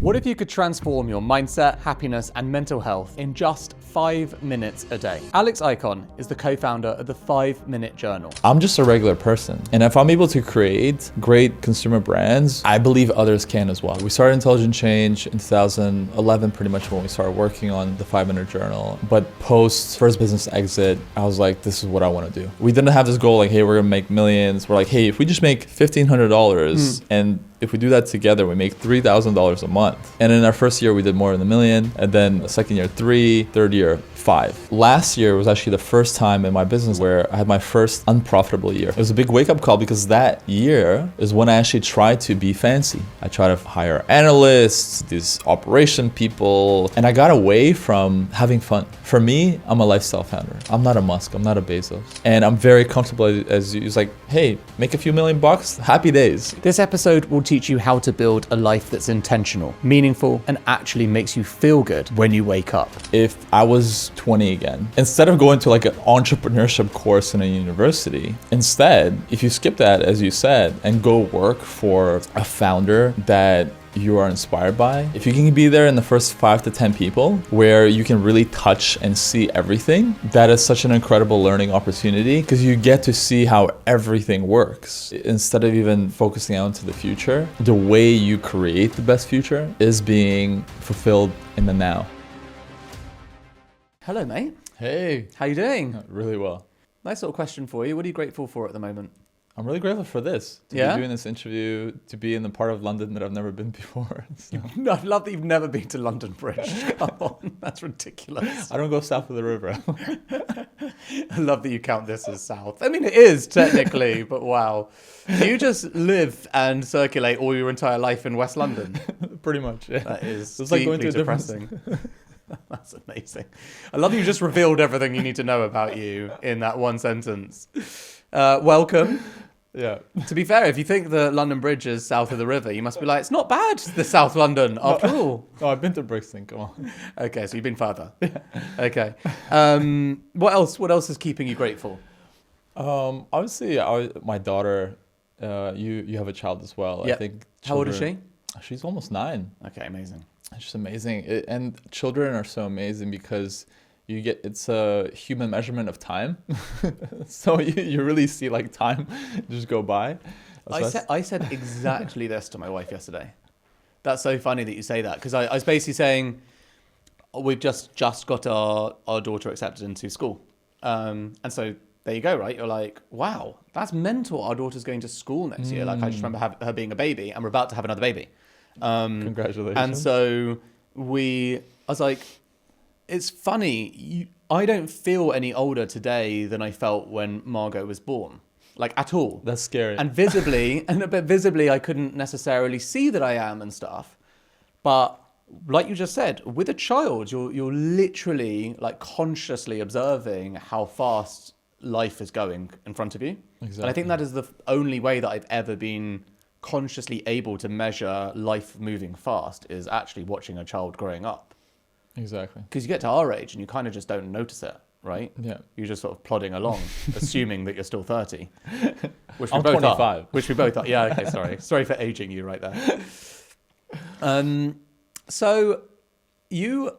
What if you could transform your mindset, happiness, and mental health in just 5 minutes a day? Alex Ikonn is the co-founder of the 5-Minute Journal. I'm just a regular person. And if I'm able to create great consumer brands, I believe others can as well. We started Intelligent Change in 2011, pretty much when we started working on the 5-Minute Journal. But post first business exit, I was like, this is what I want to do. We didn't have this goal like, hey, we're going to make millions. We're like, hey, if we just make $1,500 and if we do that together, we make $3,000 a month. And in our first year, we did more than $1 million. And then the second year, 3, third year, 5. Last year was actually the first time in my business where I had my first unprofitable year. It was a big wake-up call because that year is when I actually tried to be fancy. I tried to hire analysts, these operation people, and I got away from having fun. For me, I'm a lifestyle founder. I'm not a Musk, I'm not a Bezos. And I'm very comfortable as it's like, hey, make a few $1 million, happy days. This episode will teach you how to build a life that's intentional, meaningful, and actually makes you feel good when you wake up. If I was 20 again, instead of going to like an entrepreneurship course in a university, instead, if you skip that, as you said, and go work for a founder that you are inspired by, if you can be there in the first 5 to 10 people where you can really touch and see everything, that is such an incredible learning opportunity because you get to see how everything works. Instead of even focusing out into the future, the way you create the best future is being fulfilled in the now. Hello, mate. Hey. How you doing? Really well. Nice little question for you. What are you grateful for at the moment? I'm really grateful for this, to be doing this interview, to be in the part of London that I've never been before. So. I love that you've never been to London Bridge. Come on, that's ridiculous. I don't go south of the river. I love that you count this as south. I mean, it is technically, but wow. Do you just live and circulate all your entire life in West London? Pretty much, yeah. That is it's like going to depressing. That's amazing. I love that you just revealed everything you need to know about you in that one sentence. Welcome. Yeah. To be fair, if you think the London Bridge is south of the river, you must be like, it's not bad, the South London, after all. No, I've been to Brixton, come on. Okay, so you've been further. Yeah. Okay. What else is keeping you grateful? Obviously, my daughter, you have a child as well. Yep. I think. How old is she? She's almost 9. Okay, amazing. It's amazing. And children are so amazing because it's a human measurement of time. So you really see like time just go by. I said exactly this to my wife yesterday. That's so funny that you say that because I was basically saying we've just got our daughter accepted into school. And so there you go, right? You're like, wow, that's mental. Our daughter's going to school next year. Like I just remember her being a baby and we're about to have another baby. Congratulations. And so I was like, it's funny. I don't feel any older today than I felt when Margot was born, like at all. That's scary. And visibly, I couldn't necessarily see that I am and stuff. But like you just said, with a child, you're literally like consciously observing how fast life is going in front of you. Exactly. And I think that is the only way that I've ever been consciously able to measure life moving fast is actually watching a child growing up. Exactly. Because you get to our age and you kind of just don't notice it, right? Yeah. You're just sort of plodding along, assuming that you're still 30. Which we I'm both 25. are. Which we both are. Yeah, okay, sorry. Sorry for aging you right there. So you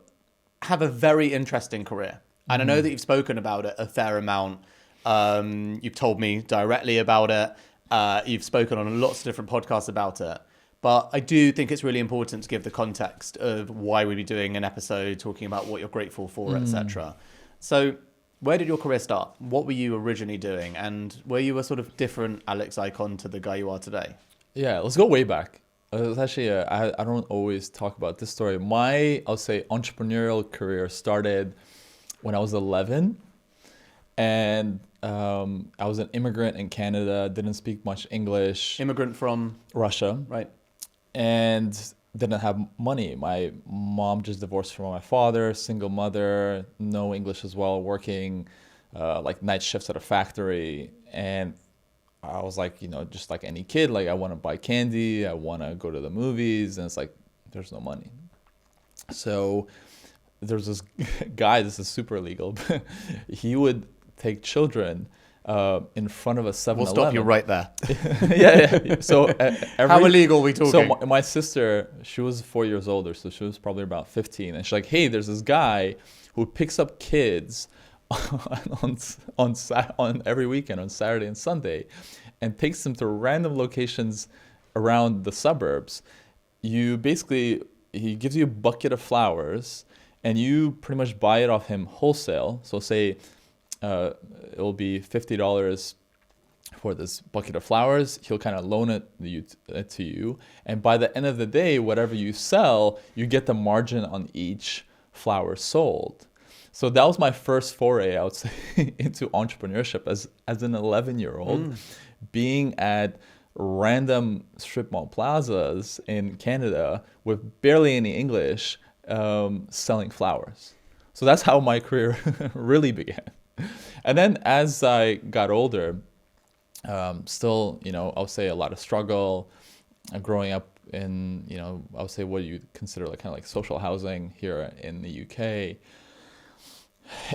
have a very interesting career. And I know that you've spoken about it a fair amount. You've told me directly about it. You've spoken on lots of different podcasts about it. But I do think it's really important to give the context of why we'd be doing an episode talking about what you're grateful for, etc. So where did your career start? What were you originally doing? And were you a sort of different Alex Ikonn to the guy you are today? Yeah, let's go way back. It was actually, I don't always talk about this story. I'll say, entrepreneurial career started when I was 11. And I was an immigrant in Canada, didn't speak much English. Immigrant from? Russia. Right. And didn't have money. My mom just divorced from my father, single mother, no English as well, working like night shifts at a factory. And I was like, just like any kid, like I want to buy candy, I want to go to the movies, and it's like, there's no money. So there's this guy, this is super illegal, but he would take children in front of a 7-Eleven. We'll stop you right there. Yeah. So how illegal are we talking? So my sister, she was 4 years older, so she was probably about 15, and she's like, "Hey, there's this guy who picks up kids on every weekend on Saturday and Sunday, and takes them to random locations around the suburbs. He gives you a bucket of flowers, and you pretty much buy it off him wholesale. So say it will be $50 for this bucket of flowers. He'll kind of loan it to you, and by the end of the day, whatever you sell, you get the margin on each flower sold." So that was my first foray, I would say, into entrepreneurship as an 11-year-old, being at random strip mall plazas in Canada with barely any English, selling flowers. So that's how my career really began. And then as I got older, still, I would say a lot of struggle, growing up in, I would say what you consider like kind of like social housing here in the UK.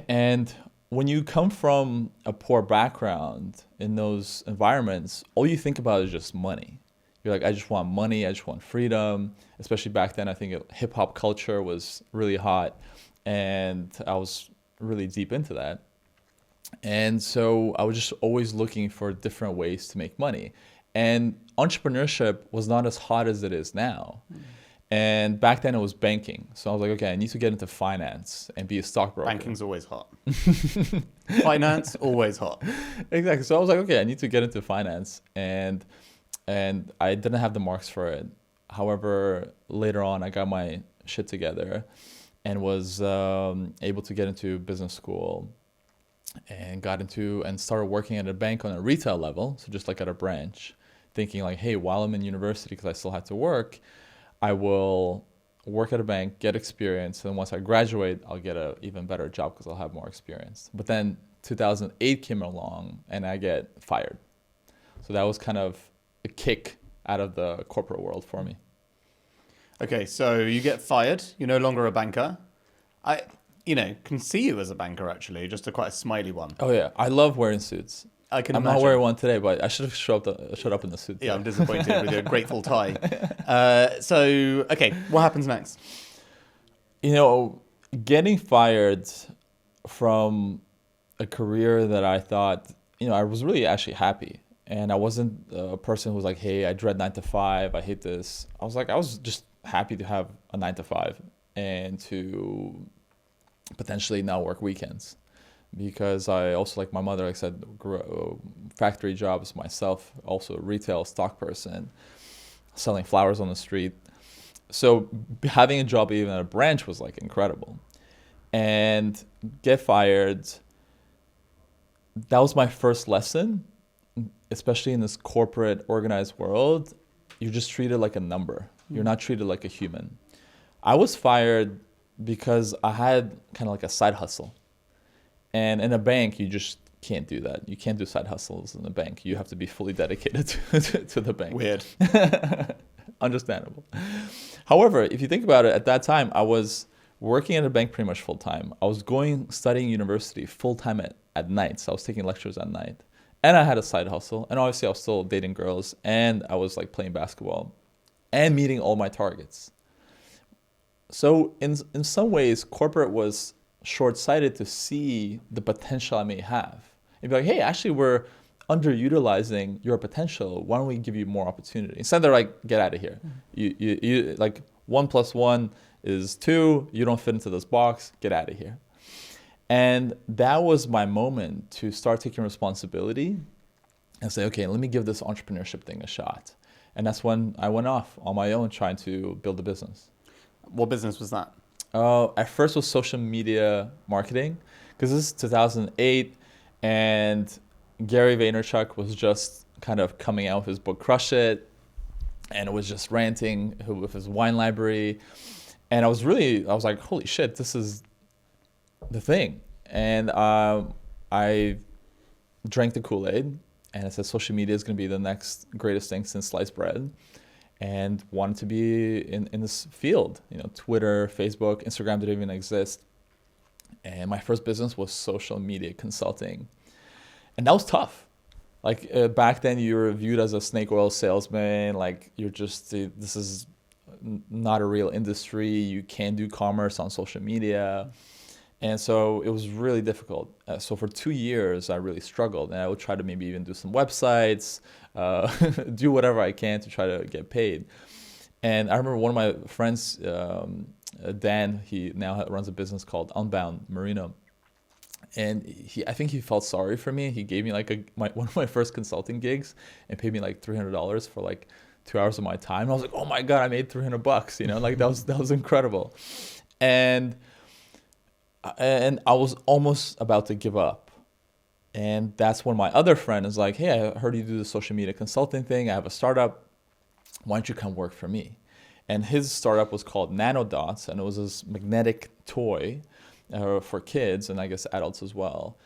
And when you come from a poor background in those environments, all you think about is just money. You're like, I just want money, I just want freedom. Especially back then, I think hip hop culture was really hot, and I was really deep into that. And so I was just always looking for different ways to make money. And entrepreneurship was not as hot as it is now. And back then it was banking. So I was like, okay, I need to get into finance and be a stockbroker. Banking's always hot. Finance, always hot. Exactly. So I was like, okay, I need to get into finance. And I didn't have the marks for it. However, later on, I got my shit together and was able to get into business school and started working at a bank on a retail level. So just like at a branch, thinking like, hey, while I'm in university, because I still had to work, I will work at a bank, get experience, and once I graduate, I'll get an even better job because I'll have more experience. But then 2008 came along, and I get fired. So that was kind of a kick out of the corporate world for me. Okay, so you get fired. You're no longer a banker. I can see you as a banker, actually, just quite a smiley one. Oh, yeah. I love wearing suits. I'm not wearing one today, but I should have showed up in the suit today. Yeah, I'm disappointed with your grateful tie. Okay, what happens next? Getting fired from a career that I thought, I was really actually happy. And I wasn't a person who was like, hey, I dread 9 to 5. I hate this. I was just happy to have a 9 to 5 and to potentially not work weekends. Because I also, like my mother, like I said, factory jobs myself, also a retail stock person, selling flowers on the street. So having a job even at a branch was like incredible. And get fired, that was my first lesson, especially in this corporate organized world. You're just treated like a number. You're not treated like a human. I was fired because I had kind of like a side hustle. And in a bank, you just can't do that. You can't do side hustles in a bank. You have to be fully dedicated to the bank. Weird. Understandable. However, if you think about it, at that time, I was working at a bank pretty much full time. I was studying university full time at night. So I was taking lectures at night. And I had a side hustle. And obviously, I was still dating girls. And I was like playing basketball and meeting all my targets. So in some ways, corporate was short-sighted to see the potential I may have. It'd be like, hey, actually, we're underutilizing your potential. Why don't we give you more opportunity? Instead, they're like, get out of here. You like 1 + 1 is 2. You don't fit into this box. Get out of here. And that was my moment to start taking responsibility and say, okay, let me give this entrepreneurship thing a shot. And that's when I went off on my own trying to build a business. What business was that? At first was social media marketing, because this is 2008 and Gary Vaynerchuk was just kind of coming out with his book Crush It, and it was just ranting with his wine library. And I was like, holy shit, this is the thing. And I drank the Kool-Aid, and I said social media is going to be the next greatest thing since sliced bread. And wanted to be in this field. Twitter, Facebook, Instagram didn't even exist. And my first business was social media consulting. And that was tough. Like back then you were viewed as a snake oil salesman. Like you're just, this is not a real industry. You can't do commerce on social media. And so it was really difficult. So for 2 years, I really struggled. And I would try to maybe even do some websites, do whatever I can to try to get paid. And I remember one of my friends, Dan, he now runs a business called Unbound Marino. And I think he felt sorry for me. He gave me like one of my first consulting gigs and paid me like $300 for like 2 hours of my time. And I was like, oh my God, I made $300, you know, like that was incredible. And I was almost about to give up. And that's when my other friend is like, hey, I heard you do the social media consulting thing. I have a startup. Why don't you come work for me? And his startup was called Nanodots, and it was this magnetic toy for kids and I guess adults as well.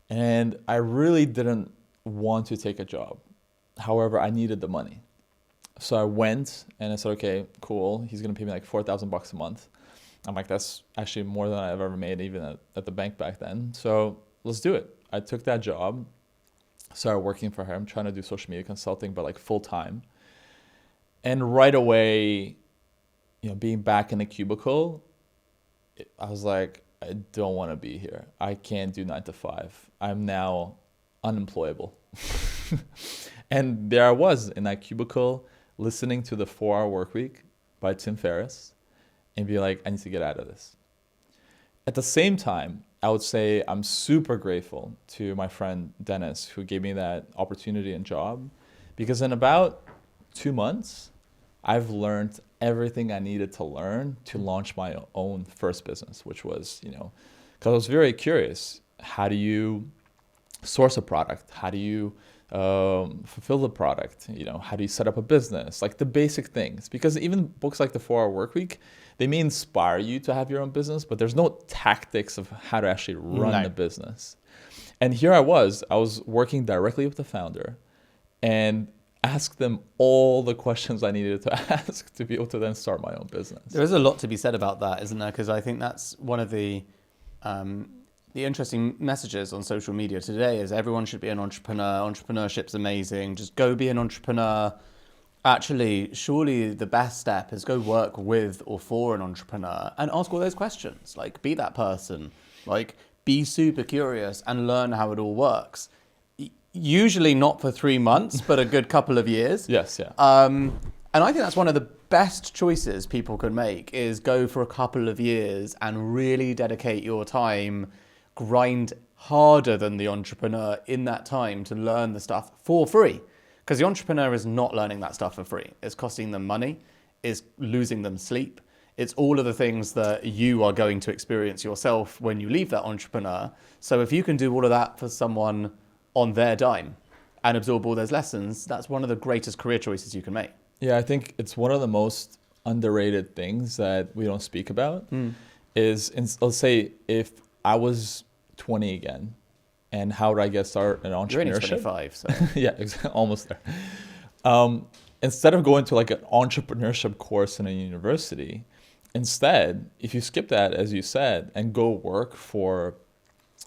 And I really didn't want to take a job. However, I needed the money. So I went and I said, okay, cool. He's going to pay me like $4,000 a month. I'm like, that's actually more than I've ever made even at the bank back then. So let's do it. I took that job, started working for him, trying to do social media consulting, but like full time. And right away, you know, being back in the cubicle, I was like, I don't want to be here. I can't do 9 to 5. I'm now unemployable. And there I was in that cubicle listening to the 4-Hour Workweek by Tim Ferriss and be like, I need to get out of this. At the same time, I would say I'm super grateful to my friend Dennis, who gave me that opportunity and job, because in about 2 months, I've learned everything I needed to learn to launch my own first business, which was, you know, because I was very curious. How do you source a product? How do you fulfill the product? You know, how do you set up a business? Like the basic things. Because even books like the 4-Hour Workweek, they may inspire you to have your own business, but there's no tactics of how to actually run the business. And here I was working directly with the founder and asked them all the questions I needed to ask to be able to then start my own business. There is a lot to be said about that, isn't there? Because I think that's one of the interesting messages on social media today is everyone should be an entrepreneur. Entrepreneurship's amazing. Just go be an entrepreneur. Actually, surely the best step is go work with or for an entrepreneur and ask all those questions. Like, be that person. Like, be super curious and learn how it all works. Usually not for 3 months, but a good couple of years. Yes, yeah. And I think that's one of the best choices people can make is go for a couple of years and really dedicate your time, grind harder than the entrepreneur in that time to learn the stuff for free. Because the entrepreneur is not learning that stuff for free. It's costing them money, it's losing them sleep. It's all of the things that you are going to experience yourself when you leave that entrepreneur. So if you can do all of that for someone on their dime and absorb all those lessons, that's one of the greatest career choices you can make. Yeah, I think it's one of the most underrated things that we don't speak about is, let's say if I was 20 again, and how would I get started in entrepreneurship? You're only 25, so. Yeah, almost there. Instead of going to like an entrepreneurship course in a university, instead, if you skip that, as you said, and go work for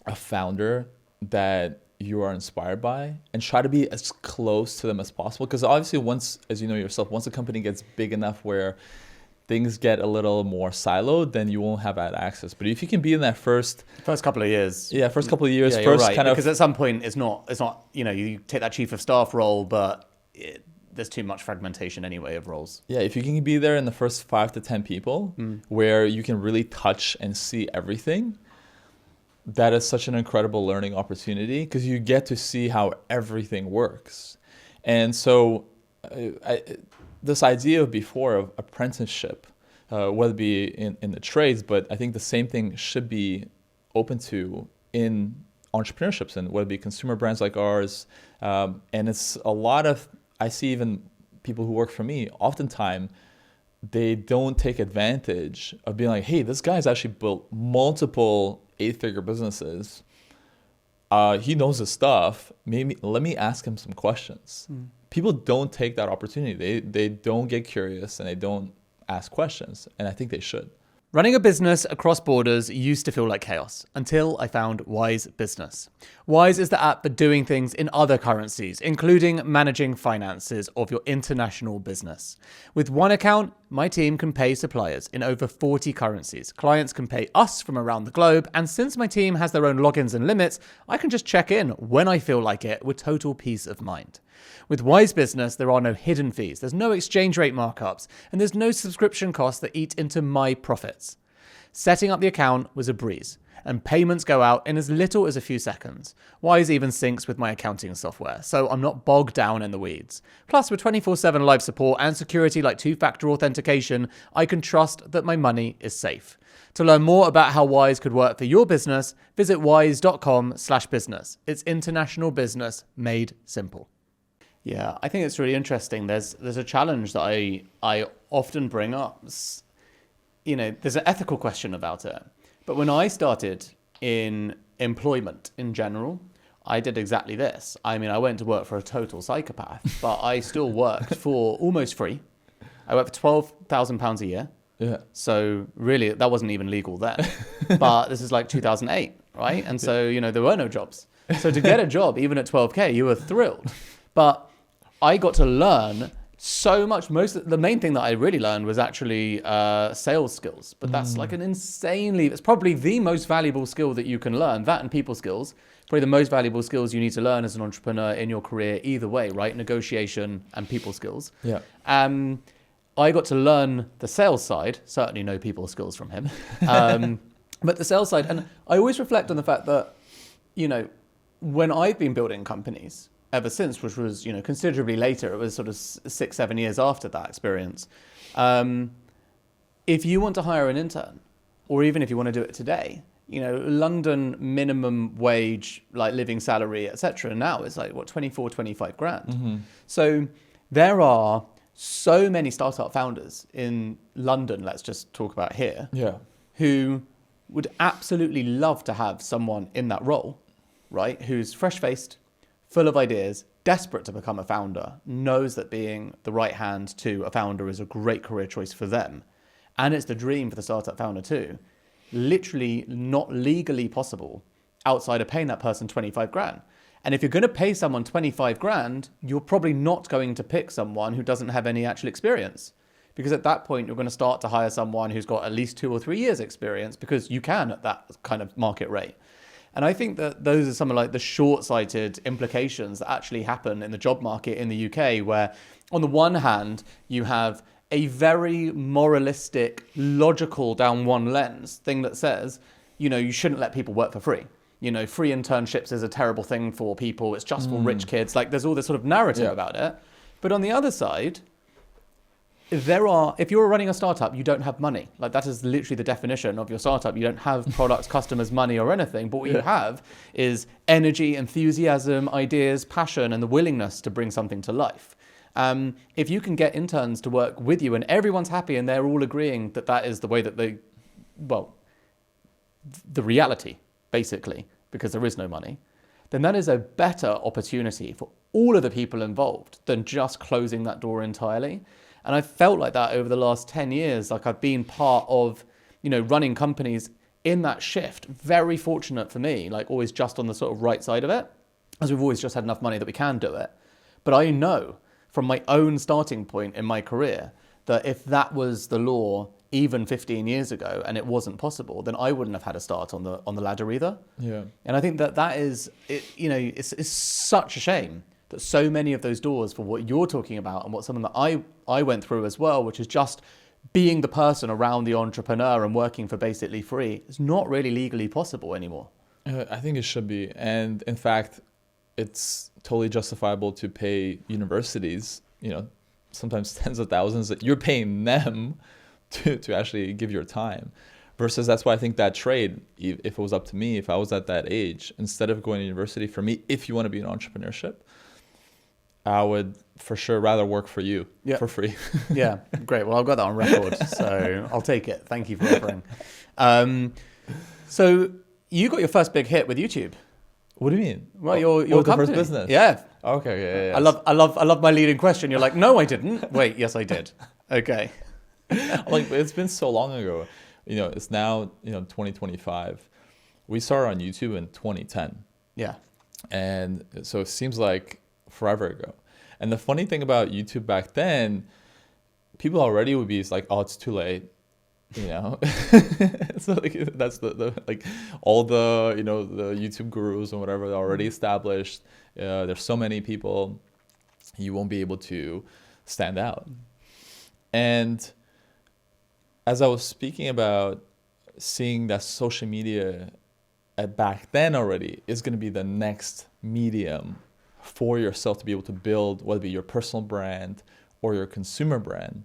a founder that you are inspired by and try to be as close to them as possible. Because obviously once, as you know yourself, once a company gets big enough where things get a little more siloed, then you won't have that access. But if you can be in that first couple of years. Yeah, first couple of years. Yeah, first right. kind of. Because at some point it's not, you know, you take that chief of staff role, but there's too much fragmentation anyway of roles. Yeah, if you can be there in the first 5 to 10 people where you can really touch and see everything, that is such an incredible learning opportunity because you get to see how everything works. And so this idea before of apprenticeship, whether it be in the trades, but I think the same thing should be open to in entrepreneurships and whether it be consumer brands like ours. And it's a lot of, I see even people who work for me, oftentimes they don't take advantage of being like, hey, this guy's actually built multiple 8-figure businesses. He knows his stuff. Maybe let me ask him some questions. People don't take that opportunity. They don't get curious and they don't ask questions. And I think they should. Running a business across borders used to feel like chaos until I found Wise Business. Wise is the app for doing things in other currencies, including managing finances of your international business. With one account, my team can pay suppliers in over 40 currencies. Clients can pay us from around the globe, and since my team has their own logins and limits, I can just check in when I feel like it with total peace of mind. With Wise Business, there are no hidden fees, there's no exchange rate markups, and there's no subscription costs that eat into my profits. Setting up the account was a breeze, and payments go out in as little as a few seconds. Wise even syncs with my accounting software, so I'm not bogged down in the weeds. Plus, with 24/7 live support and security like two-factor authentication, I can trust that my money is safe. To learn more about how Wise could work for your business, visit wise.com/business. It's international business made simple. Yeah, I think it's really interesting. There's a challenge that I often bring up. You know, there's an ethical question about it. But when I started in employment in general, I did exactly this. I mean, I went to work for a total psychopath, but I still worked for almost free. I worked for £12,000 a year. Yeah. So really, that wasn't even legal then. But this is like 2008, right? And so, you know, there were no jobs. So to get a job, even at 12K, you were thrilled. But I got to learn so much. The main thing that I really learned was actually sales skills. But that's like it's probably the most valuable skill that you can learn. That and people skills, probably the most valuable skills you need to learn as an entrepreneur in your career either way, right? Negotiation and people skills. Yeah. I got to learn the sales side, certainly no people skills from him. But the sales side, and I always reflect on the fact that, you know, when I've been building companies, ever since, which was, you know, considerably later. It was sort of 6-7 years after that experience. If you want to hire an intern, or even if you want to do it today, you know, London minimum wage, like living salary, etc. now is like, 24, 25 grand. Mm-hmm. So there are so many startup founders in London, let's just talk about here, who would absolutely love to have someone in that role, right? Who's fresh-faced, full of ideas, desperate to become a founder, knows that being the right hand to a founder is a great career choice for them. And it's the dream for the startup founder too. Literally not legally possible outside of paying that person 25 grand. And if you're going to pay someone 25 grand, you're probably not going to pick someone who doesn't have any actual experience. Because at that point, you're going to start to hire someone who's got at least 2 or 3 years experience because you can at that kind of market rate. And I think that those are some of like the short-sighted implications that actually happen in the job market in the UK, where on the one hand, you have a very moralistic, logical down one lens thing that says, you know, you shouldn't let people work for free. You know, free internships is a terrible thing for people. It's just for rich kids. Like there's all this sort of narrative about it. But on the other side, if you're running a startup, you don't have money. Like that is literally the definition of your startup. You don't have products, customers, money or anything. But what you have is energy, enthusiasm, ideas, passion, and the willingness to bring something to life. If you can get interns to work with you and everyone's happy and they're all agreeing that that is the way that the reality, basically, because there is no money, then that is a better opportunity for all of the people involved than just closing that door entirely. And I felt like that over the last 10 years, like I've been part of, you know, running companies in that shift. Very fortunate for me, like always just on the sort of right side of it, as we've always just had enough money that we can do it. But I know from my own starting point in my career that if that was the law even 15 years ago and it wasn't possible, then I wouldn't have had a start on the ladder either. Yeah. And I think that is, you know, it's such a shame that so many of those doors for what you're talking about and what something that I went through as well, which is just being the person around the entrepreneur and working for basically free, is not really legally possible anymore. I think it should be. And in fact, it's totally justifiable to pay universities, you know, sometimes tens of thousands that you're paying them to actually give your time. Versus that's why I think that trade, if it was up to me, if I was at that age, instead of going to university, for me, if you want to be in entrepreneurship, I would for sure rather work for you for free. Yeah, great. Well, I've got that on record, so I'll take it. Thank you for offering. So you got your first big hit with YouTube. What do you mean? Well, your the first business. Yeah. Okay. Yeah. I love my leading question. You're like, no, I didn't. Wait, yes, I did. Okay. Like it's been so long ago. it's now 2025. We started on YouTube in 2010. Yeah. And so it seems like forever ago. And the funny thing about YouTube back then, people already would be like, oh, it's too late. So like that's the like all the the YouTube gurus and whatever, they're already established. There's so many people, you won't be able to stand out. And as I was speaking about seeing that social media back then already is going to be the next medium for yourself to be able to build, whether it be your personal brand or your consumer brand.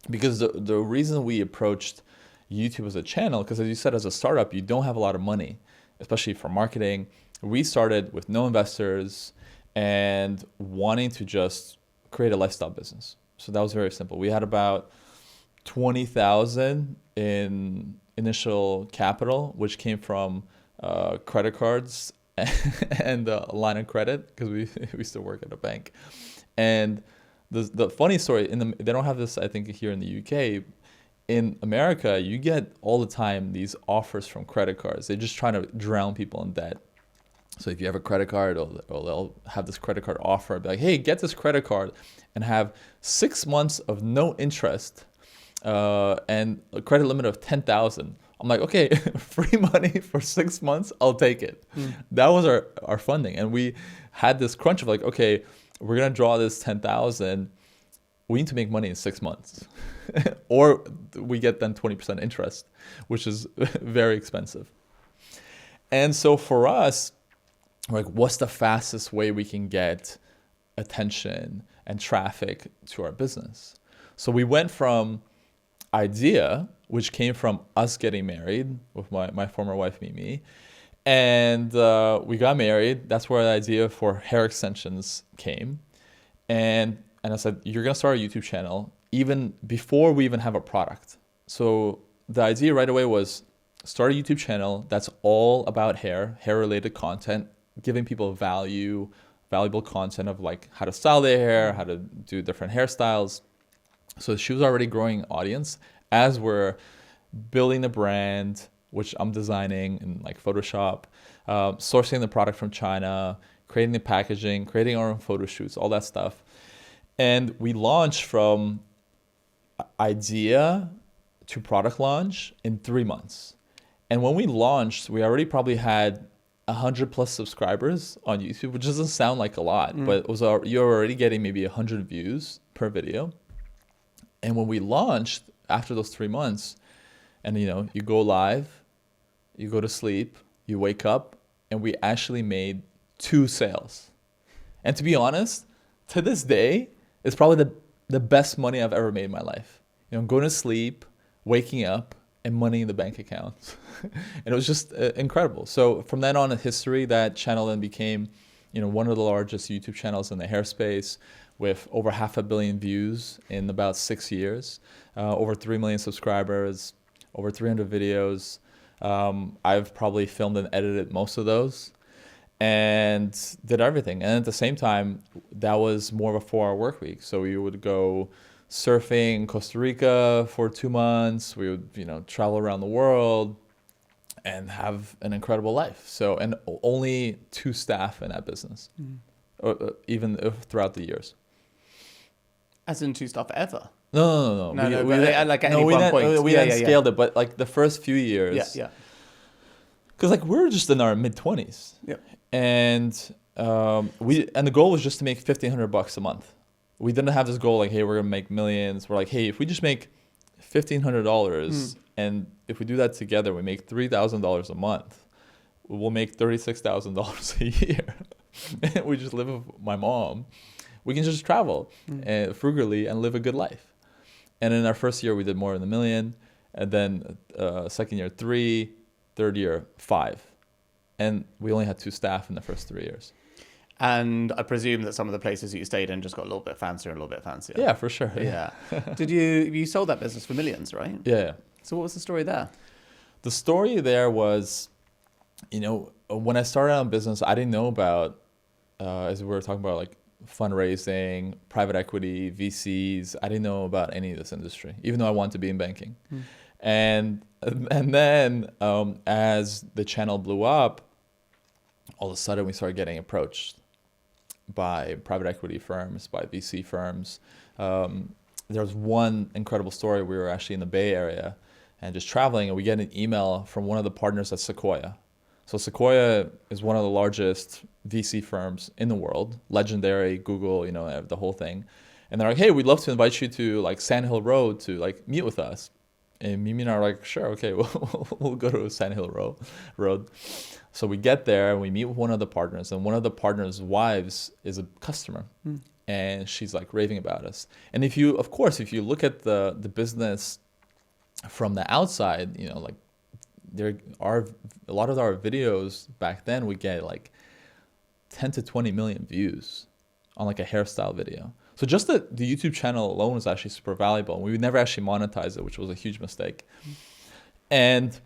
Because the reason we approached YouTube as a channel, because as you said, as a startup, you don't have a lot of money, especially for marketing. We started with no investors and wanting to just create a lifestyle business. So that was very simple. We had about 20,000 in initial capital, which came from credit cards and a line of credit, because we used to work at a bank. And the funny story, they don't have this, I think, here in the UK. In America, you get all the time these offers from credit cards. They're just trying to drown people in debt. So if you have a credit card, or they'll have this credit card offer, be like, hey, get this credit card and have 6 months of no interest and a credit limit of 10,000. I'm like, okay, free money for 6 months, I'll take it. That was our funding. And we had this crunch of like, okay, we're going to draw this 10,000. We need to make money in 6 months. Or we get then 20% interest, which is very expensive. And so for us, like, what's the fastest way we can get attention and traffic to our business? So we went from idea, which came from us getting married with my former wife, Mimi. And we got married. That's where the idea for hair extensions came. And I said, you're going to start a YouTube channel even before we even have a product. So the idea right away was start a YouTube channel that's all about hair-related content, giving people valuable content of like how to style their hair, how to do different hairstyles. So she was already growing audience as we're building the brand, which I'm designing in like Photoshop, sourcing the product from China, creating the packaging, creating our own photo shoots, all that stuff. And we launched from idea to product launch in 3 months. And when we launched, we already probably had 100 plus subscribers on YouTube, which doesn't sound like a lot, but you're already getting maybe 100 views per video. And when we launched after those 3 months, and you go live, you go to sleep, you wake up, and we actually made 2 sales. And to be honest, to this day, it's probably the best money I've ever made in my life. Going to sleep, waking up, and money in the bank account. And it was just incredible. So from then on in history, that channel then became, one of the largest YouTube channels in the hair space, with over 500 million views in about 6 years, over 3 million subscribers, over 300 videos. I've probably filmed and edited most of those and did everything. And at the same time, that was more of a 4-hour work week. So we would go surfing in Costa Rica for 2 months. We would, travel around the world and have an incredible life. So, and only 2 staff in that business, even throughout the years. As in 2 staff ever? No. We like at any one point. We hadn't scaled it, but like the first few years. Yeah. Because like we're just in our mid-20s. Yep. And the goal was just to make $1,500 a month. We didn't have this goal like, hey, we're gonna make millions. We're like, hey, if we just make $1,500 and if we do that together, we make $3,000 a month, we'll make $36,000 a year. And we just live with my mom. We can just travel frugally and live a good life. And in our first year, we did more than $1 million. And then second year, 3, third year, 5. And we only had 2 staff in the first 3 years. And I presume that some of the places that you stayed in just got a little bit fancier and a little bit fancier. Yeah, for sure. Yeah. Did you sold that business for millions, right? Yeah. So what was the story there? The story there was, when I started out in business, I didn't know about, as we were talking about, like fundraising, private equity, VCs. I didn't know about any of this industry, even though I wanted to be in banking. And then as the channel blew up, all of a sudden we started getting approached by private equity firms, by VC firms. There was one incredible story. We were actually in the Bay Area and just traveling, and we get an email from one of the partners at Sequoia. So Sequoia is one of the largest VC firms in the world, legendary, Google, the whole thing. And they're like, hey, we'd love to invite you to like Sand Hill Road to like meet with us. And Mimi and I are like, sure, okay, we'll go to Sand Hill Road. So we get there and we meet with one of the partners, and one of the partners' wives is a customer. And she's like raving about us. And if you look at the business from the outside, like there are a lot of our videos back then, we get like 10 to 20 million views on like a hairstyle video. So just the YouTube channel alone is actually super valuable. We would never actually monetize it, which was a huge mistake. And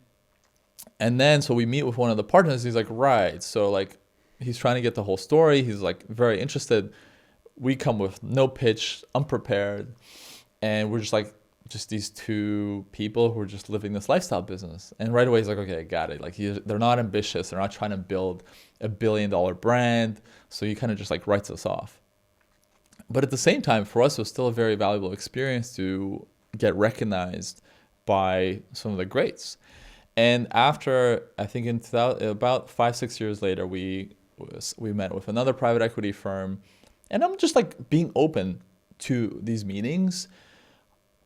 then so we meet with one of the partners. He's like, right. So like he's trying to get the whole story. He's like very interested. We come with no pitch, unprepared, and we're just these two people who are just living this lifestyle business. And right away he's like, okay, I got it. Like they're not ambitious. They're not trying to build a $1 billion brand. So he kind of just like writes us off. But at the same time, for us, it was still a very valuable experience to get recognized by some of the greats. And after, I think about 5-6 years later, we met with another private equity firm. And I'm just like being open to these meetings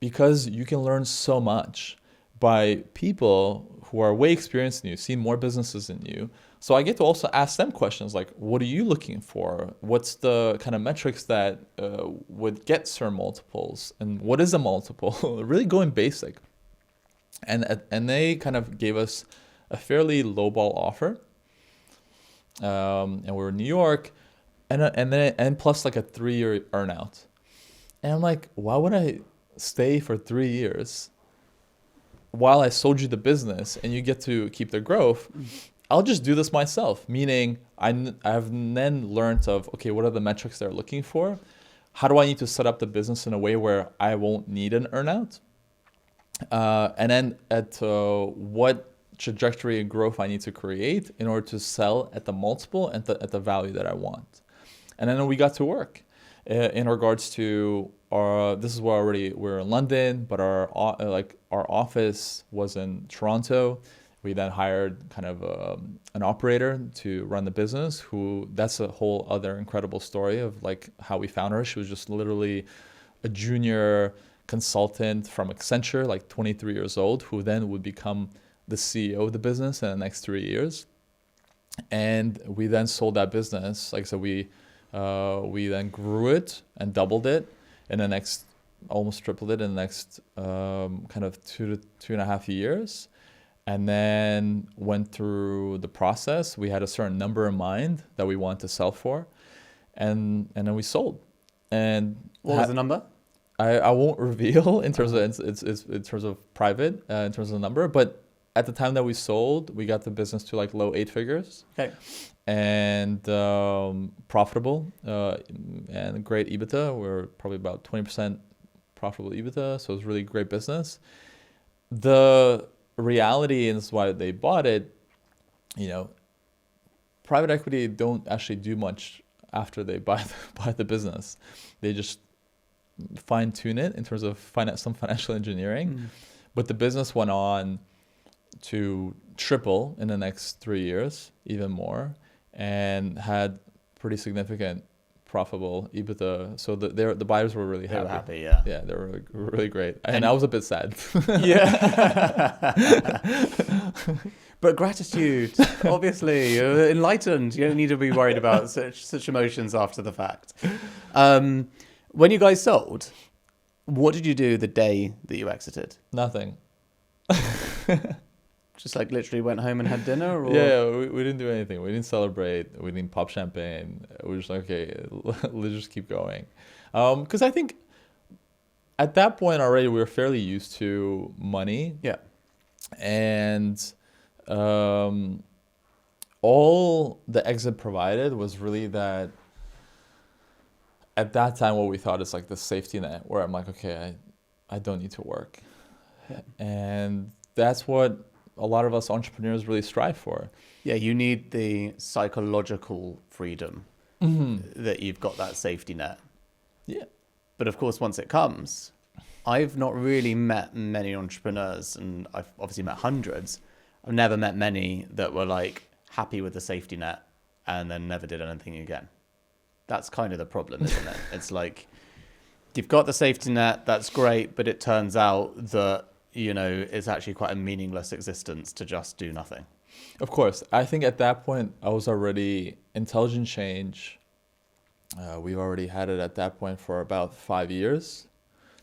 because you can learn so much by people who are way experienced than you, see more businesses than you. So I get to also ask them questions like, what are you looking for? What's the kind of metrics that would get certain multiples? And what is a multiple? Really going basic. And they kind of gave us a fairly lowball offer. And we were in New York. And plus like a 3-year earnout. And I'm like, why would I stay for 3 years while I sold you the business and you get to keep the growth? I'll just do this myself. Meaning I've then learned of, okay, what are the metrics they're looking for? How do I need to set up the business in a way where I won't need an earnout? And then at what trajectory and growth I need to create in order to sell at the multiple and at the value that I want. And then we got to work in regards to this is where we're in London, but our office was in Toronto. We then hired kind of an operator to run the business. That's a whole other incredible story of like how we found her. She was just literally a junior consultant from Accenture, like 23 years old, who then would become the CEO of the business in the next 3 years. And we then sold that business. Like I said, we then grew it and doubled it in the next, almost tripled it in the next kind of 2 to 2.5 years. And then went through the process. We had a certain number in mind that we wanted to sell for. And then we sold. And what was the number? I won't reveal in terms of it's in terms of private, in terms of the number, but at the time that we sold, we got the business to like low 8 figures. Okay. And profitable and great EBITDA. We're probably about 20% profitable EBITDA, so it was really great business. The reality, and this is why they bought it, private equity don't actually do much after they buy the business. They just fine tune it in terms of some financial engineering. But the business went on to triple in the next 3 years, even more, and had pretty significant profitable EBITDA. So the buyers were really happy. They were happy, yeah. Yeah, they were really great. And I was a bit sad. Yeah. But gratitude, obviously, you're enlightened. You don't need to be worried about such emotions after the fact. When you guys sold, what did you do the day that you exited? Nothing. Just like literally went home and had dinner? Or? Yeah, we didn't do anything. We didn't celebrate. We didn't pop champagne. We were just like, okay, let's just keep going. Because I think at that point already we were fairly used to money. Yeah. And all the exit provided was really that at that time what we thought is like the safety net where I'm like, okay, I don't need to work. And that's what a lot of us entrepreneurs really strive for. Yeah, you need the psychological freedom that you've got that safety net. Yeah. But of course, once it comes, I've not really met many entrepreneurs, and I've obviously met hundreds. I've never met many that were like happy with the safety net and then never did anything again. That's kind of the problem, isn't it? It's like, you've got the safety net, that's great, but it turns out that, you know, it's actually quite a meaningless existence to just do nothing. Of course. I think at that point, I was already intelligent change. We've already had it at that point for about 5 years.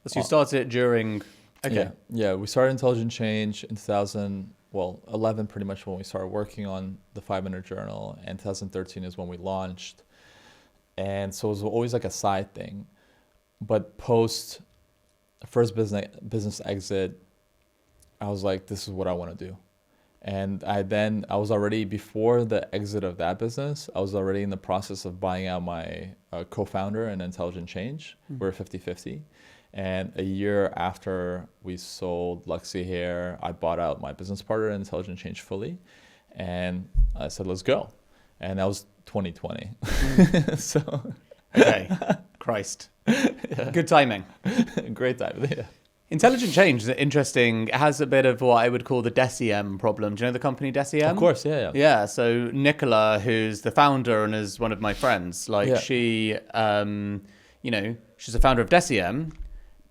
So you started it during... Okay. Yeah, we started intelligent change in 2011, pretty much when we started working on the 5-minute journal, and 2013 is when we launched. And so it was always like a side thing. But post first business exit, I was like, this is what I want to do. And I was already, before the exit of that business, I was already in the process of buying out my co-founder in Intelligent Change. We're 50-50. And a year after we sold Luxy Hair, I bought out my business partner in Intelligent Change fully. And I said, let's go. And that was 2020. So. Okay. Christ. Yeah. Good timing. Great timing, yeah. Intelligent Change is interesting. It has a bit of what I would call the Deciem problem. Do you know the company Deciem? Of course, yeah. Yeah, so Nicola, who's the founder and is one of my friends, she, you know, she's the founder of Deciem,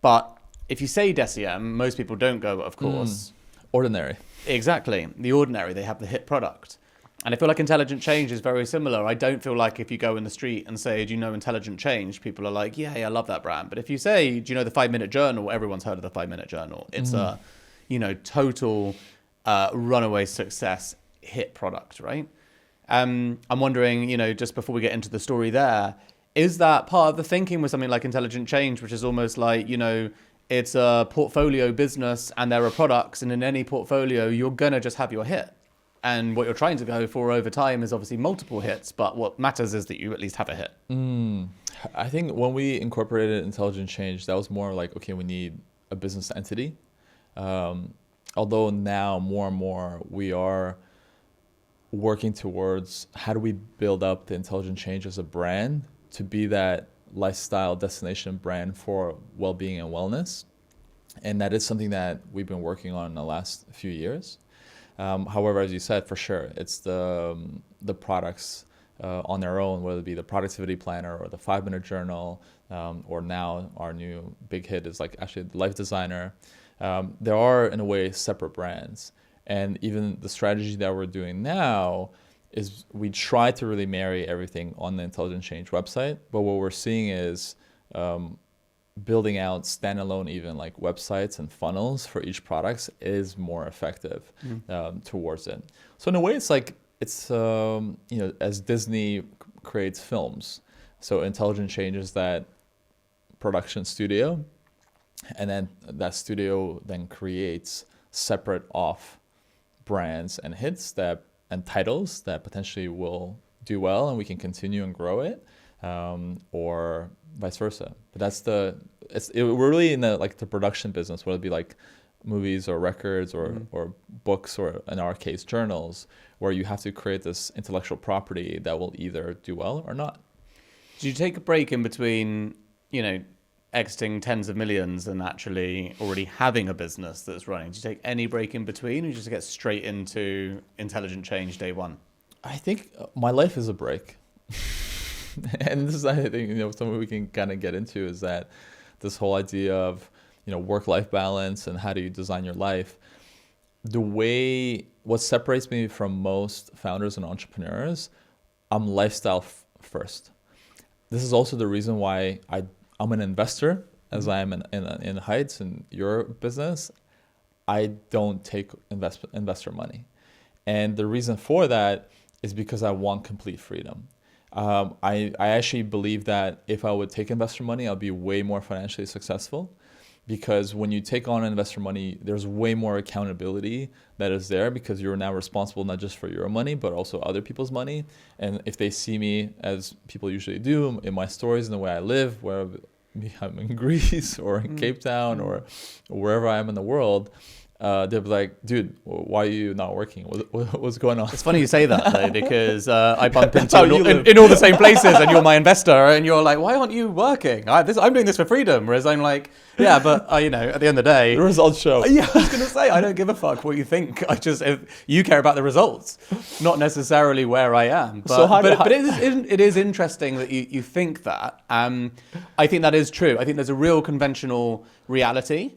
but if you say Deciem, most people don't go, of course. Ordinary. Exactly. The Ordinary, they have the hit product. And I feel like Intelligent Change is very similar. I don't feel like if you go in the street and say, do you know Intelligent Change? People are like, yeah, I love that brand. But if you say, do you know the 5-minute journal? Everyone's heard of the 5-minute journal. It's a, you know, total runaway success hit product, right? I'm wondering, you know, just before we get into the story there, is that part of the thinking with something like Intelligent Change, which is almost like, you know, it's a portfolio business and there are products, and in any portfolio, you're going to just have your hit. And what you're trying to go for over time is obviously multiple hits, but what matters is that you at least have a hit. I think when we incorporated Intelligent Change, that was more like, okay, we need a business entity. Although now more and more we are working towards how do we build up the Intelligent Change as a brand to be that lifestyle destination brand for well-being and wellness. And that is something that we've been working on in the last few years. However, as you said, for sure, it's the products on their own, whether it be the productivity planner or the 5-minute journal, or now our new big hit is like actually the life designer. There are, in a way, separate brands. And even the strategy that we're doing now is we try to really marry everything on the Intelligent Change website. But what we're seeing is building out standalone even like websites and funnels for each product is more effective towards it. So in a way, it's like, it's, you know, as Disney creates films, so Intelligent Change is that production studio, and then that studio then creates separate off brands and hits that and titles that potentially will do well and we can continue and grow it, or vice versa. But that's we're really in the like the production business, whether it be like movies or records or books, or in our case journals, where you have to create this intellectual property that will either do well or not. Did you take a break in between, you know, exiting tens of millions and actually already having a business that's running? Did you take any break in between, or just get straight into Intelligent Change day one? I think my life is a break. And this is, I think, you know, something we can kind of get into, is that this whole idea of, you know, work-life balance and how do you design your life. What separates me from most founders and entrepreneurs, I'm lifestyle first. This is also the reason why I'm an investor, as I am in Heights and your business. I don't take investor money. And the reason for that is because I want complete freedom. I actually believe that if I would take investor money, I'll be way more financially successful, because when you take on investor money, there's way more accountability that is there, because you're now responsible not just for your money, but also other people's money. And if they see me, as people usually do, in my stories and the way I live, where I'm in Greece or in Cape Town or wherever I am in the world, they'll be like, dude, why are you not working? What's going on? It's funny you say that though, because I bump into in all the same places, and you're my investor, and you're like, why aren't you working? I'm doing this for freedom. Whereas I'm like, yeah, but at the end of the day, The results show. Yeah, I was gonna say, I don't give a fuck what you think. If you care about the results, not necessarily where I am. But it is interesting that you think that. I think that is true. I think there's a real conventional reality.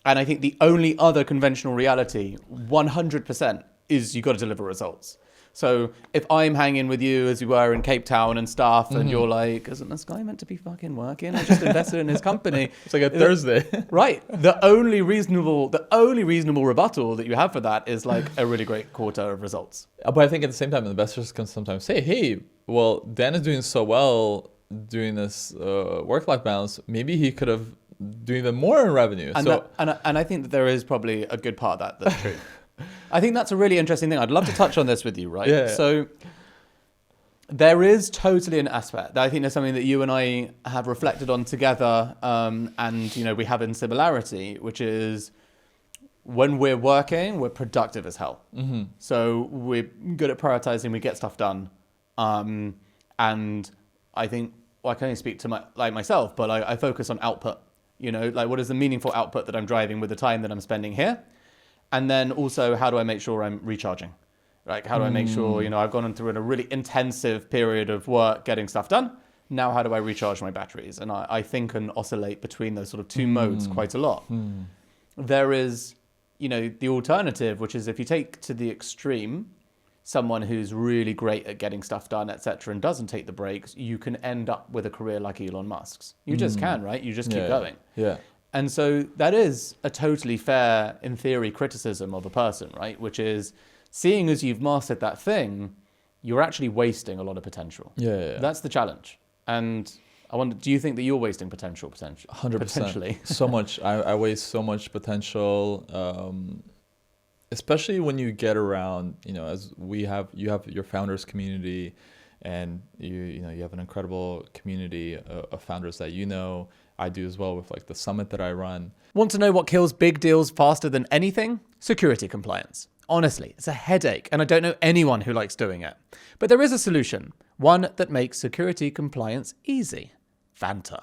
And I think the only other conventional reality, 100%, is you got to deliver results. So if I'm hanging with you as we were in Cape Town and stuff, and you're like, isn't this guy meant to be fucking working? I just invested in his company. It's like a Thursday. Right. The only reasonable rebuttal that you have for that is like a really great quarter of results. But I think at the same time, investors can sometimes say, hey, well, Dan is doing so well doing this work-life balance. Maybe he could have doing even more in revenue. And I think that there is probably a good part of that's true. I think that's a really interesting thing. I'd love to touch on this with you, right? Yeah. So there is totally an aspect that I think there's something that you and I have reflected on together, and we have in similarity, which is when we're working, we're productive as hell. Mm-hmm. So we're good at prioritizing, we get stuff done. And I think, I can only speak to myself, but I focus on output. What is the meaningful output that I'm driving with the time that I'm spending here? And then also, how do I make sure I'm recharging? Like, how do I make sure, I've gone through a really intensive period of work getting stuff done. Now, how do I recharge my batteries? And I think and oscillate between those sort of two modes quite a lot. There is, the alternative, which is if you take to the extreme, someone who's really great at getting stuff done, etc., and doesn't take the breaks, you can end up with a career like Elon Musk's. You just can, right? You just keep going. Yeah. And so that is a totally fair, in theory, criticism of a person, right? Which is, seeing as you've mastered that thing, you're actually wasting a lot of potential. Yeah. That's the challenge. And I wonder, do you think that you're wasting potential? 100%. Potentially. So much. I waste so much potential. Especially when you get around, as you have your founders community, and you have an incredible community of founders that I do as well with like the summit that I run. Want to know what kills big deals faster than anything? Security compliance. Honestly, it's a headache, and I don't know anyone who likes doing it. But there is a solution, one that makes security compliance easy. Vanta.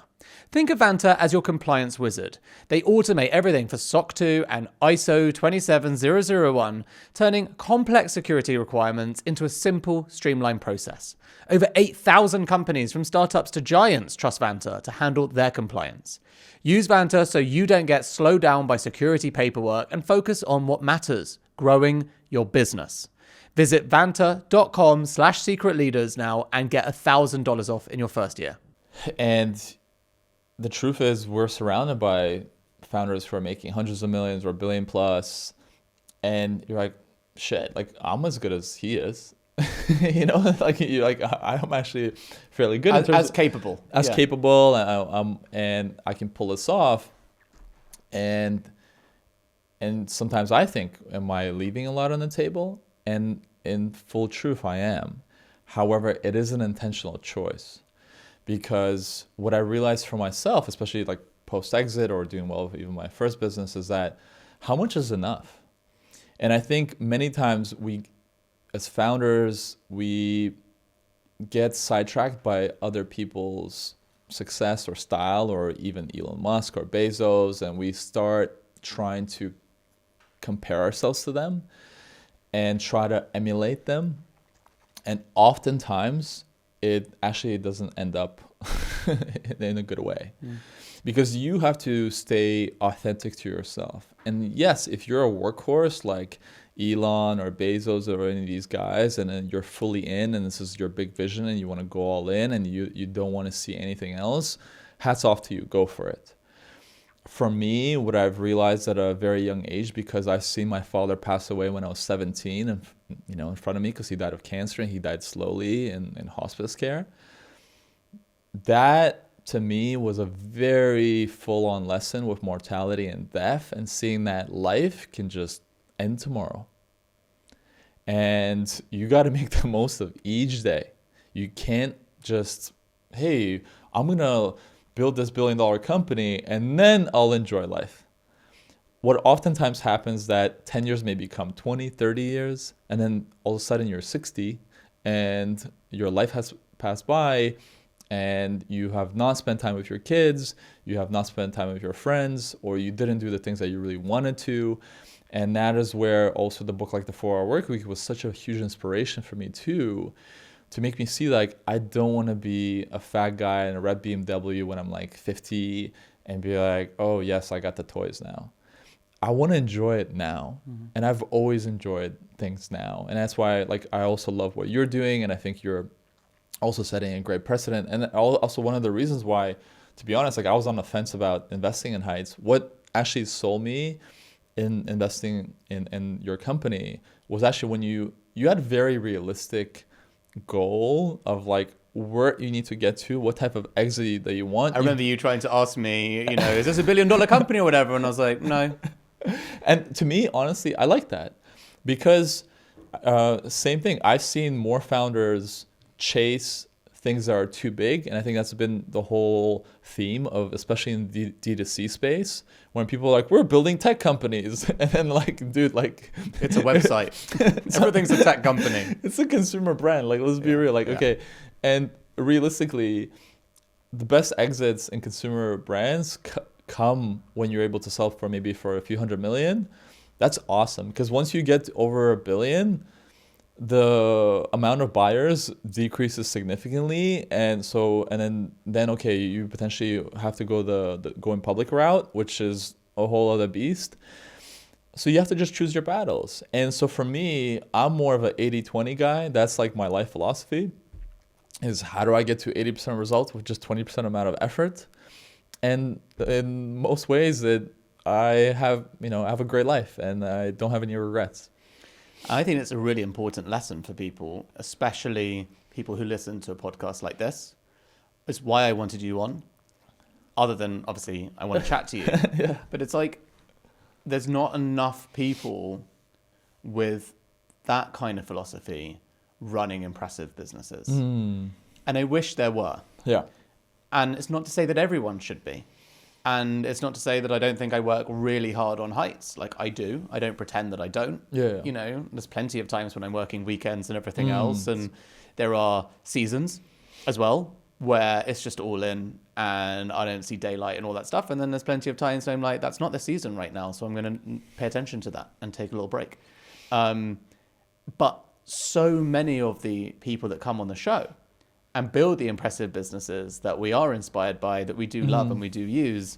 Think of Vanta as your compliance wizard. They automate everything for SOC 2 and ISO 27001, turning complex security requirements into a simple, streamlined process. Over 8,000 companies from startups to giants trust Vanta to handle their compliance. Use Vanta so you don't get slowed down by security paperwork and focus on what matters, growing your business. Visit vanta.com/secretleaders now and get $1,000 off in your first year. And the truth is, we're surrounded by founders who are making hundreds of millions or $1 billion plus, and you're like, shit, like I'm as good as he is. I'm actually fairly good in terms as capable, and I can pull this off. And sometimes I think, am I leaving a lot on the table? And in full truth, I am. However, it is an intentional choice. Because what I realized for myself, especially like post-exit or doing well with even my first business, is that how much is enough? And I think many times we, as founders, we get sidetracked by other people's success or style, or even Elon Musk or Bezos, and we start trying to compare ourselves to them and try to emulate them. And oftentimes, it actually doesn't end up in a good way. Because you have to stay authentic to yourself. And yes, if you're a workhorse like Elon or Bezos or any of these guys, and then you're fully in, and this is your big vision, and you want to go all in, and you don't want to see anything else, hats off to you, go for it. For me, what I've realized at a very young age, because I've seen my father pass away when I was 17, and in front of me, because he died of cancer, and he died slowly in hospice care. That, to me, was a very full-on lesson with mortality and death, and seeing that life can just end tomorrow. And you got to make the most of each day. You can't just, hey, I'm going to build this $1 billion company, and then I'll enjoy life. What oftentimes happens that 10 years may become 20, 30 years, and then all of a sudden you're 60 and your life has passed by and you have not spent time with your kids, you have not spent time with your friends, or you didn't do the things that you really wanted to. And that is where also the book like The 4 Hour Workweek was such a huge inspiration for me too, to make me see like, I don't want to be a fat guy in a red BMW when I'm like 50 and be like, oh yes, I got the toys now. I want to enjoy it now. Mm-hmm. And I've always enjoyed things now. And that's why like I also love what you're doing. And I think you're also setting a great precedent. And also one of the reasons why, to be honest, like I was on the fence about investing in Heights. What actually sold me in investing in your company was actually when you had a very realistic goal of like where you need to get to, what type of exit that you want. I remember you trying to ask me, is this $1 billion company or whatever? And I was like, no. And to me, honestly, I like that because same thing. I've seen more founders chase things that are too big. And I think that's been the whole theme of, especially in the D2C space, when people are like, we're building tech companies. And then like, dude, like. It's a website. Everything's a tech company. It's a consumer brand. Like, let's be real. Like, okay. And realistically, the best exits in consumer brands come when you're able to sell for maybe for a few $100 million. That's awesome. Because once you get over $1 billion, the amount of buyers decreases significantly. And then okay, you potentially have to go the going public route, which is a whole other beast. So you have to just choose your battles. And so for me, I'm more of an 80-20 guy. That's like my life philosophy, is how do I get to 80% results with just 20% amount of effort? And in most ways that I have a great life and I don't have any regrets. I think it's a really important lesson for people, especially people who listen to a podcast like this. It's why I wanted you on, other than obviously I want to chat to you. Yeah. But it's like, there's not enough people with that kind of philosophy running impressive businesses. And I wish there were. Yeah. And it's not to say that everyone should be. And it's not to say that I don't think I work really hard on Heights. Like I do. I don't pretend that I don't. Yeah. There's plenty of times when I'm working weekends and everything else. And there are seasons as well where it's just all in and I don't see daylight and all that stuff. And then there's plenty of times when I'm like, that's not the season right now. So I'm going to pay attention to that and take a little break. But so many of the people that come on the show and build the impressive businesses that we are inspired by, that we do love and we do use,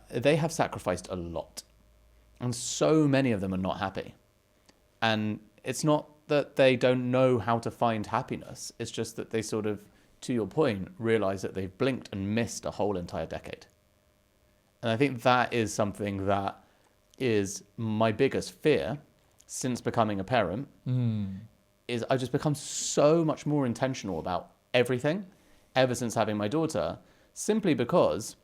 they have sacrificed a lot. And so many of them are not happy. And it's not that they don't know how to find happiness. It's just that they sort of, to your point, realize that they've blinked and missed a whole entire decade. And I think that is something that is my biggest fear since becoming a parent, is I've just become so much more intentional about everything ever since having my daughter, simply because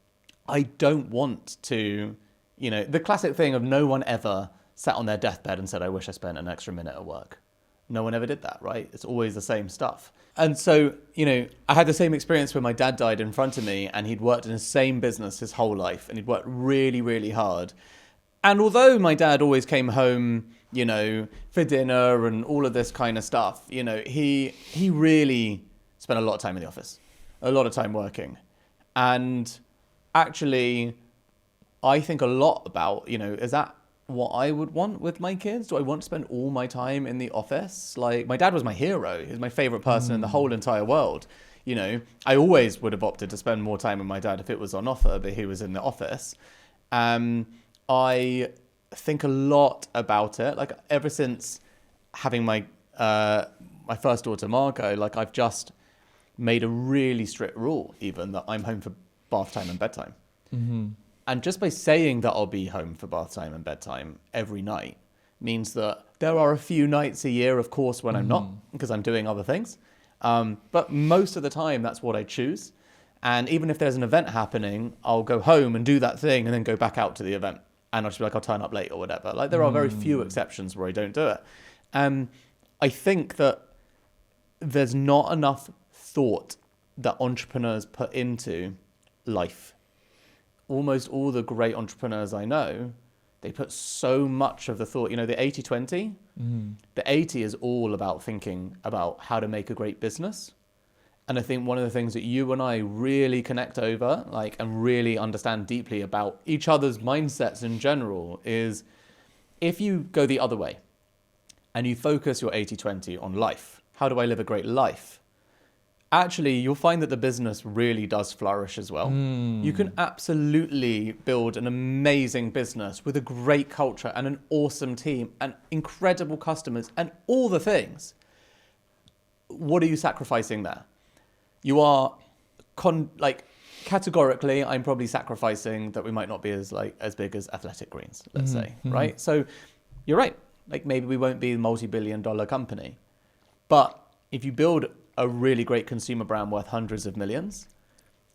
I don't want to, the classic thing of no one ever sat on their deathbed and said, I wish I spent an extra minute at work. No one ever did that, right? It's always the same stuff. And so, I had the same experience when my dad died in front of me and he'd worked in the same business his whole life and he'd worked really, really hard. And although my dad always came home, for dinner and all of this kind of stuff, he really spent a lot of time in the office, a lot of time working. And actually, I think a lot about, is that what I would want with my kids? Do I want to spend all my time in the office? Like, my dad was my hero. He was my favorite person in the whole entire world. I always would have opted to spend more time with my dad if it was on offer, but he was in the office. I think a lot about it. Like, ever since having my first daughter, Margot, like, I've just made a really strict rule, even, that I'm home for bath time and bedtime. And just by saying that I'll be home for bath time and bedtime every night means that there are a few nights a year, of course, when I'm not, because I'm doing other things. But most of the time, that's what I choose. And even if there's an event happening, I'll go home and do that thing and then go back out to the event. And I'll just be like, I'll turn up late or whatever. Like, there are very few exceptions where I don't do it. I think that there's not enough thought that entrepreneurs put into life. Almost all the great entrepreneurs I know, they put so much of the thought, the 80-20, the 80 is all about thinking about how to make a great business. And I think one of the things that you and I really connect over, and really understand deeply about each other's mindsets in general is if you go the other way and you focus your 80-20 on life, how do I live a great life? Actually, you'll find that the business really does flourish as well. You can absolutely build an amazing business with a great culture and an awesome team and incredible customers and all the things. What are you sacrificing there? You are categorically, I'm probably sacrificing that we might not be as big as Athletic Greens, let's say, right? So you're right. Maybe we won't be a multi-billion-dollar company, but if you build a really great consumer brand worth hundreds of millions,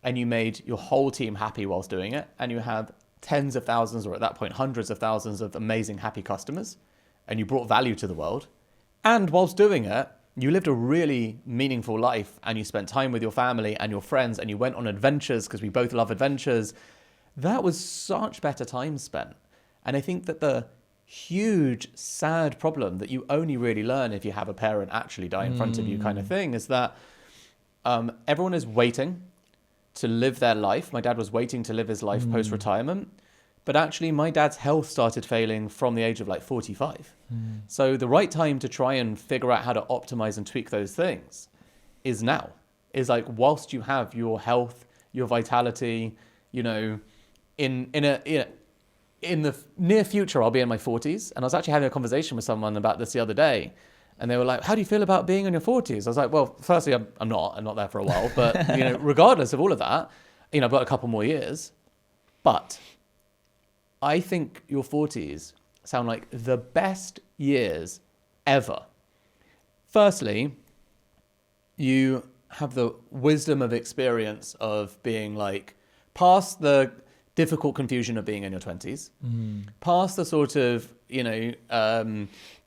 and you made your whole team happy whilst doing it, and you have tens of thousands, or at that point, hundreds of thousands of amazing happy customers, and you brought value to the world, and whilst doing it, you lived a really meaningful life, and you spent time with your family and your friends, and you went on adventures because we both love adventures. That was such better time spent. And I think that the huge, sad problem that you only really learn if you have a parent actually die in front of you kind of thing is that everyone is waiting to live their life. My dad was waiting to live his life post-retirement. But actually, my dad's health started failing from the age of 45. So the right time to try and figure out how to optimize and tweak those things is now. Is whilst you have your health, your vitality, in the near future, I'll be in my 40s. And I was actually having a conversation with someone about this the other day. And they were like, how do you feel about being in your 40s? I was like, well, firstly, I'm not there for a while. But, regardless of all of that, I've got a couple more years. But I think your 40s sound like the best years ever. Firstly, you have the wisdom of experience of being past the difficult confusion of being in your 20s, past the sort of,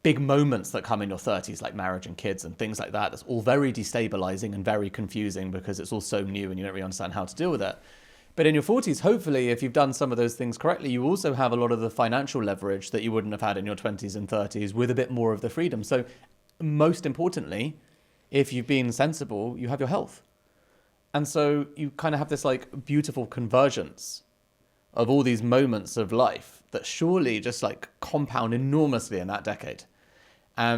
big moments that come in your 30s, like marriage and kids and things like that. That's all very destabilizing and very confusing because it's all so new and you don't really understand how to deal with it. But in your 40s, hopefully, if you've done some of those things correctly, you also have a lot of the financial leverage that you wouldn't have had in your 20s and 30s with a bit more of the freedom. So most importantly, if you've been sensible, you have your health. And so you kind of have this beautiful convergence of all these moments of life that surely just compound enormously in that decade. I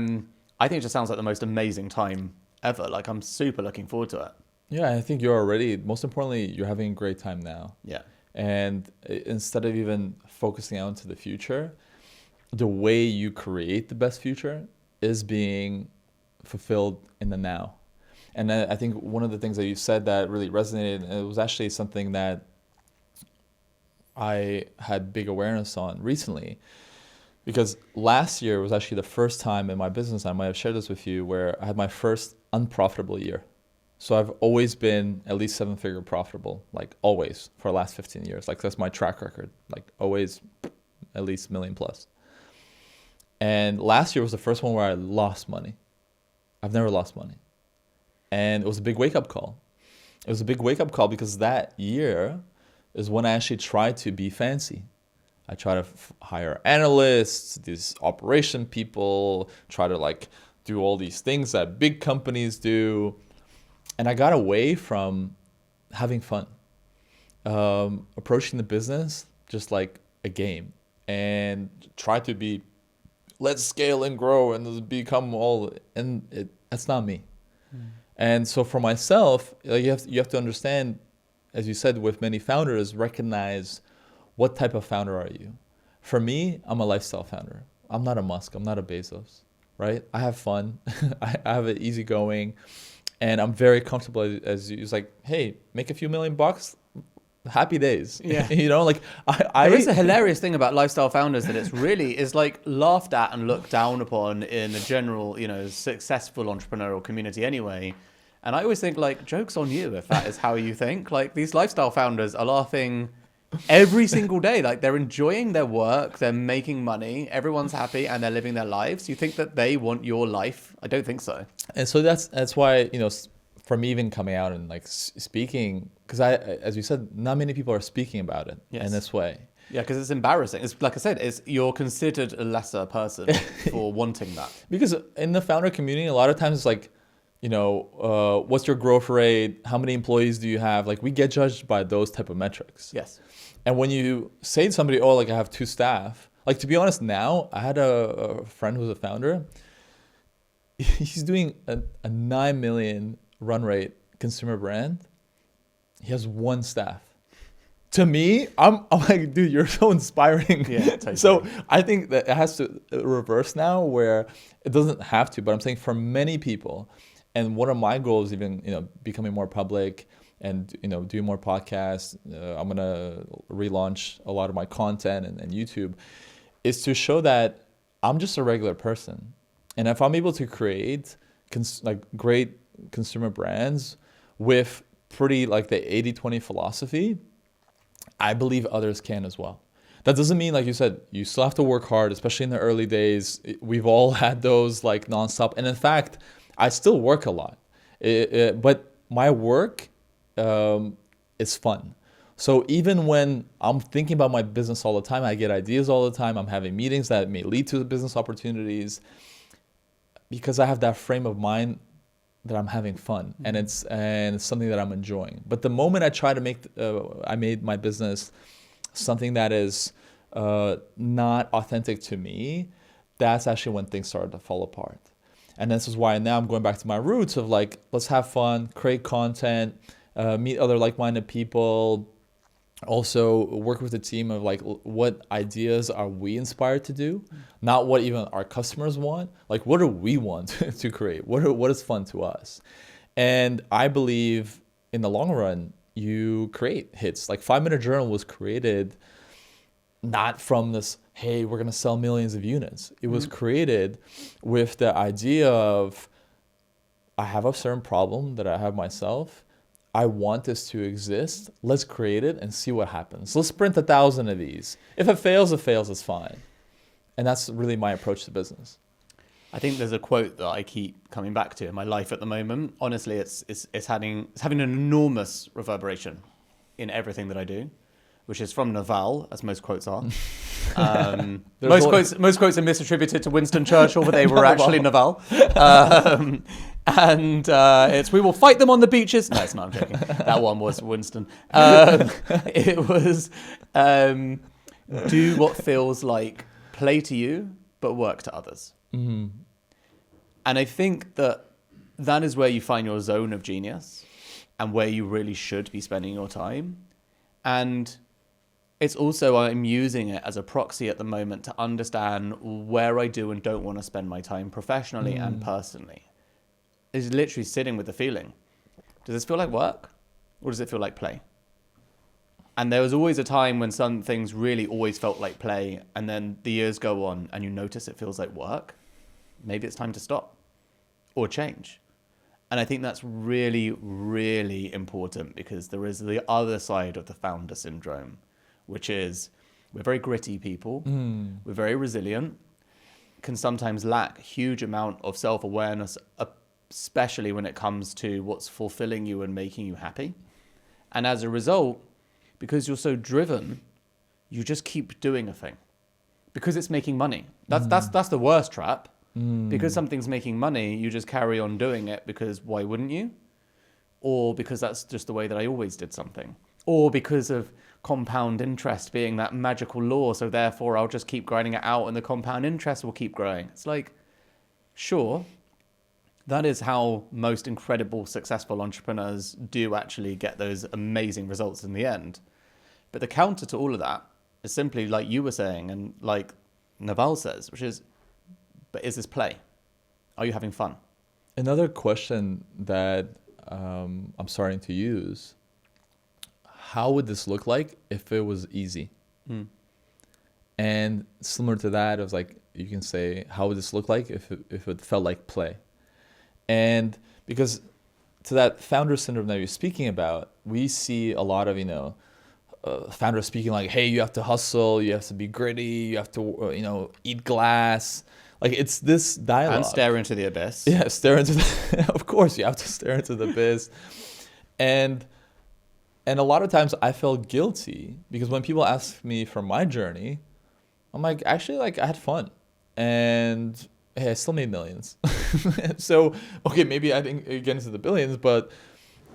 think it just sounds like the most amazing time ever. I'm super looking forward to it. Yeah, I think most importantly, you're having a great time now. Yeah. And instead of even focusing out into the future, the way you create the best future is being fulfilled in the now. And I think one of the things that you said that really resonated, and it was actually something that I had big awareness on recently, because last year was actually the first time in my business, I might have shared this with you, where I had my first unprofitable year. So I've always been at least 7-figure profitable, always for the last 15 years. That's my track record, always at least $1 million plus. And last year was the first one where I lost money. I've never lost money. And it was a big wake-up call. It was a big wake-up call because that year is when I actually tried to be fancy. I try to hire analysts, these operation people, try to do all these things that big companies do. And I got away from having fun, approaching the business just like a game, and try to be, let's scale and grow and become all, and that's not me. And so for myself, you have to understand, as you said, with many founders, recognize what type of founder are you. For me, I'm a lifestyle founder. I'm not a Musk. I'm not a Bezos, right? I have fun. I have it easygoing. And I'm very comfortable it's hey, make a few $1 million, happy days. Yeah. There is a hilarious thing about lifestyle founders that it's really is laughed at and looked down upon in the general, successful entrepreneurial community anyway. And I always think joke's on you if that is how you think. These lifestyle founders are laughing every single day. They're enjoying their work, they're making money, everyone's happy, and they're living their lives. You think that they want your life? I don't think so. And so that's why, from even coming out and like speaking, because as you said, not many people are speaking about it in this way. Yeah, because it's embarrassing. It's like I said, you're considered a lesser person for wanting that. Because in the founder community, a lot of times it's like, what's your growth rate? How many employees do you have? Like, we get judged by those type of metrics. Yes. And when you say to somebody, oh, like I have 2 staff, like, to be honest, now I had a friend who's a founder. He's doing a 9 million run rate consumer brand. He has 1 staff. To me, I'm like, dude, you're so inspiring. Yeah, totally. So I think that it has to reverse now, where it doesn't have to, but I'm saying for many people, and one of my goals, even, becoming more public and, doing more podcasts, I'm going to relaunch a lot of my content and YouTube, is to show that I'm just a regular person. And if I'm able to create great consumer brands with pretty like the 80-20 philosophy, I believe others can as well. That doesn't mean, like you said, you still have to work hard, especially in the early days. We've all had those like nonstop. And in fact, I still work a lot, but my work is fun. So even when I'm thinking about my business all the time, I get ideas all the time. I'm having meetings that may lead to business opportunities because I have that frame of mind that I'm having fun, and it's something that I'm enjoying. But the moment I try to I made my business something that is not authentic to me, that's actually when things started to fall apart. And this is why now I'm going back to my roots of like, let's have fun, create content, meet other like-minded people, also work with a team of like, what ideas are we inspired to do? Not what even our customers want. Like, what do we want to create? What is fun to us? And I believe in the long run, you create hits. Like 5-Minute Journal was created not from this, hey, we're going to sell millions of units. It was created with the idea of, I have a certain problem that I have myself. I want this to exist. Let's create it and see what happens. Let's print 1,000 of these. If it fails, it's fine. And that's really my approach to business. I think there's a quote that I keep coming back to in my life at the moment. Honestly, it's having an enormous reverberation in everything that I do, which is from Naval, as most quotes are. Most quotes are misattributed to Winston Churchill, but they were actually Naval. And it's, we will fight them on the beaches. No, it's not, I'm joking. That one was Winston. It was, do what feels like play to you, but work to others. Mm-hmm. And I think that is where you find your zone of genius and where you really should be spending your time. And it's also, I'm using it as a proxy at the moment to understand where I do and don't want to spend my time professionally and personally. Is literally sitting with the feeling. Does this feel like work? Or does it feel like play? And there was always a time when some things really always felt like play, and then the years go on and you notice it feels like work. Maybe it's time to stop or change. And I think that's really, really important, because there is the other side of the founder syndrome, which is we're very gritty people. We're very resilient, can sometimes lack a huge amount of self-awareness, especially when it comes to what's fulfilling you and making you happy. And as a result, because you're so driven, you just keep doing a thing because it's making money. That's the worst trap. Because something's making money, you just carry on doing it because why wouldn't you? Or because that's just the way that I always did something. Or because of compound interest being that magical law, so therefore I'll just keep grinding it out and the compound interest will keep growing. It's like, sure, that is how most incredible, successful entrepreneurs do actually get those amazing results in the end. But the counter to all of that is simply like you were saying, and like Naval says, which is, but is this play? Are you having fun? Another question that I'm starting to use, how would this look like if it was easy? And similar to that, it was like, you can say, how would this look like if it felt like play? And because to that founder syndrome that you're speaking about, we see a lot of, founders speaking like, hey, you have to hustle, you have to be gritty, you have to, eat glass. Like it's this dialogue. And stare into the abyss. Yeah, stare into the of course you have to stare into the abyss. And a lot of times I felt guilty because when people ask me for my journey, I'm like, actually, like I had fun. And hey, I still made millions. So, okay, maybe I didn't get into the billions, but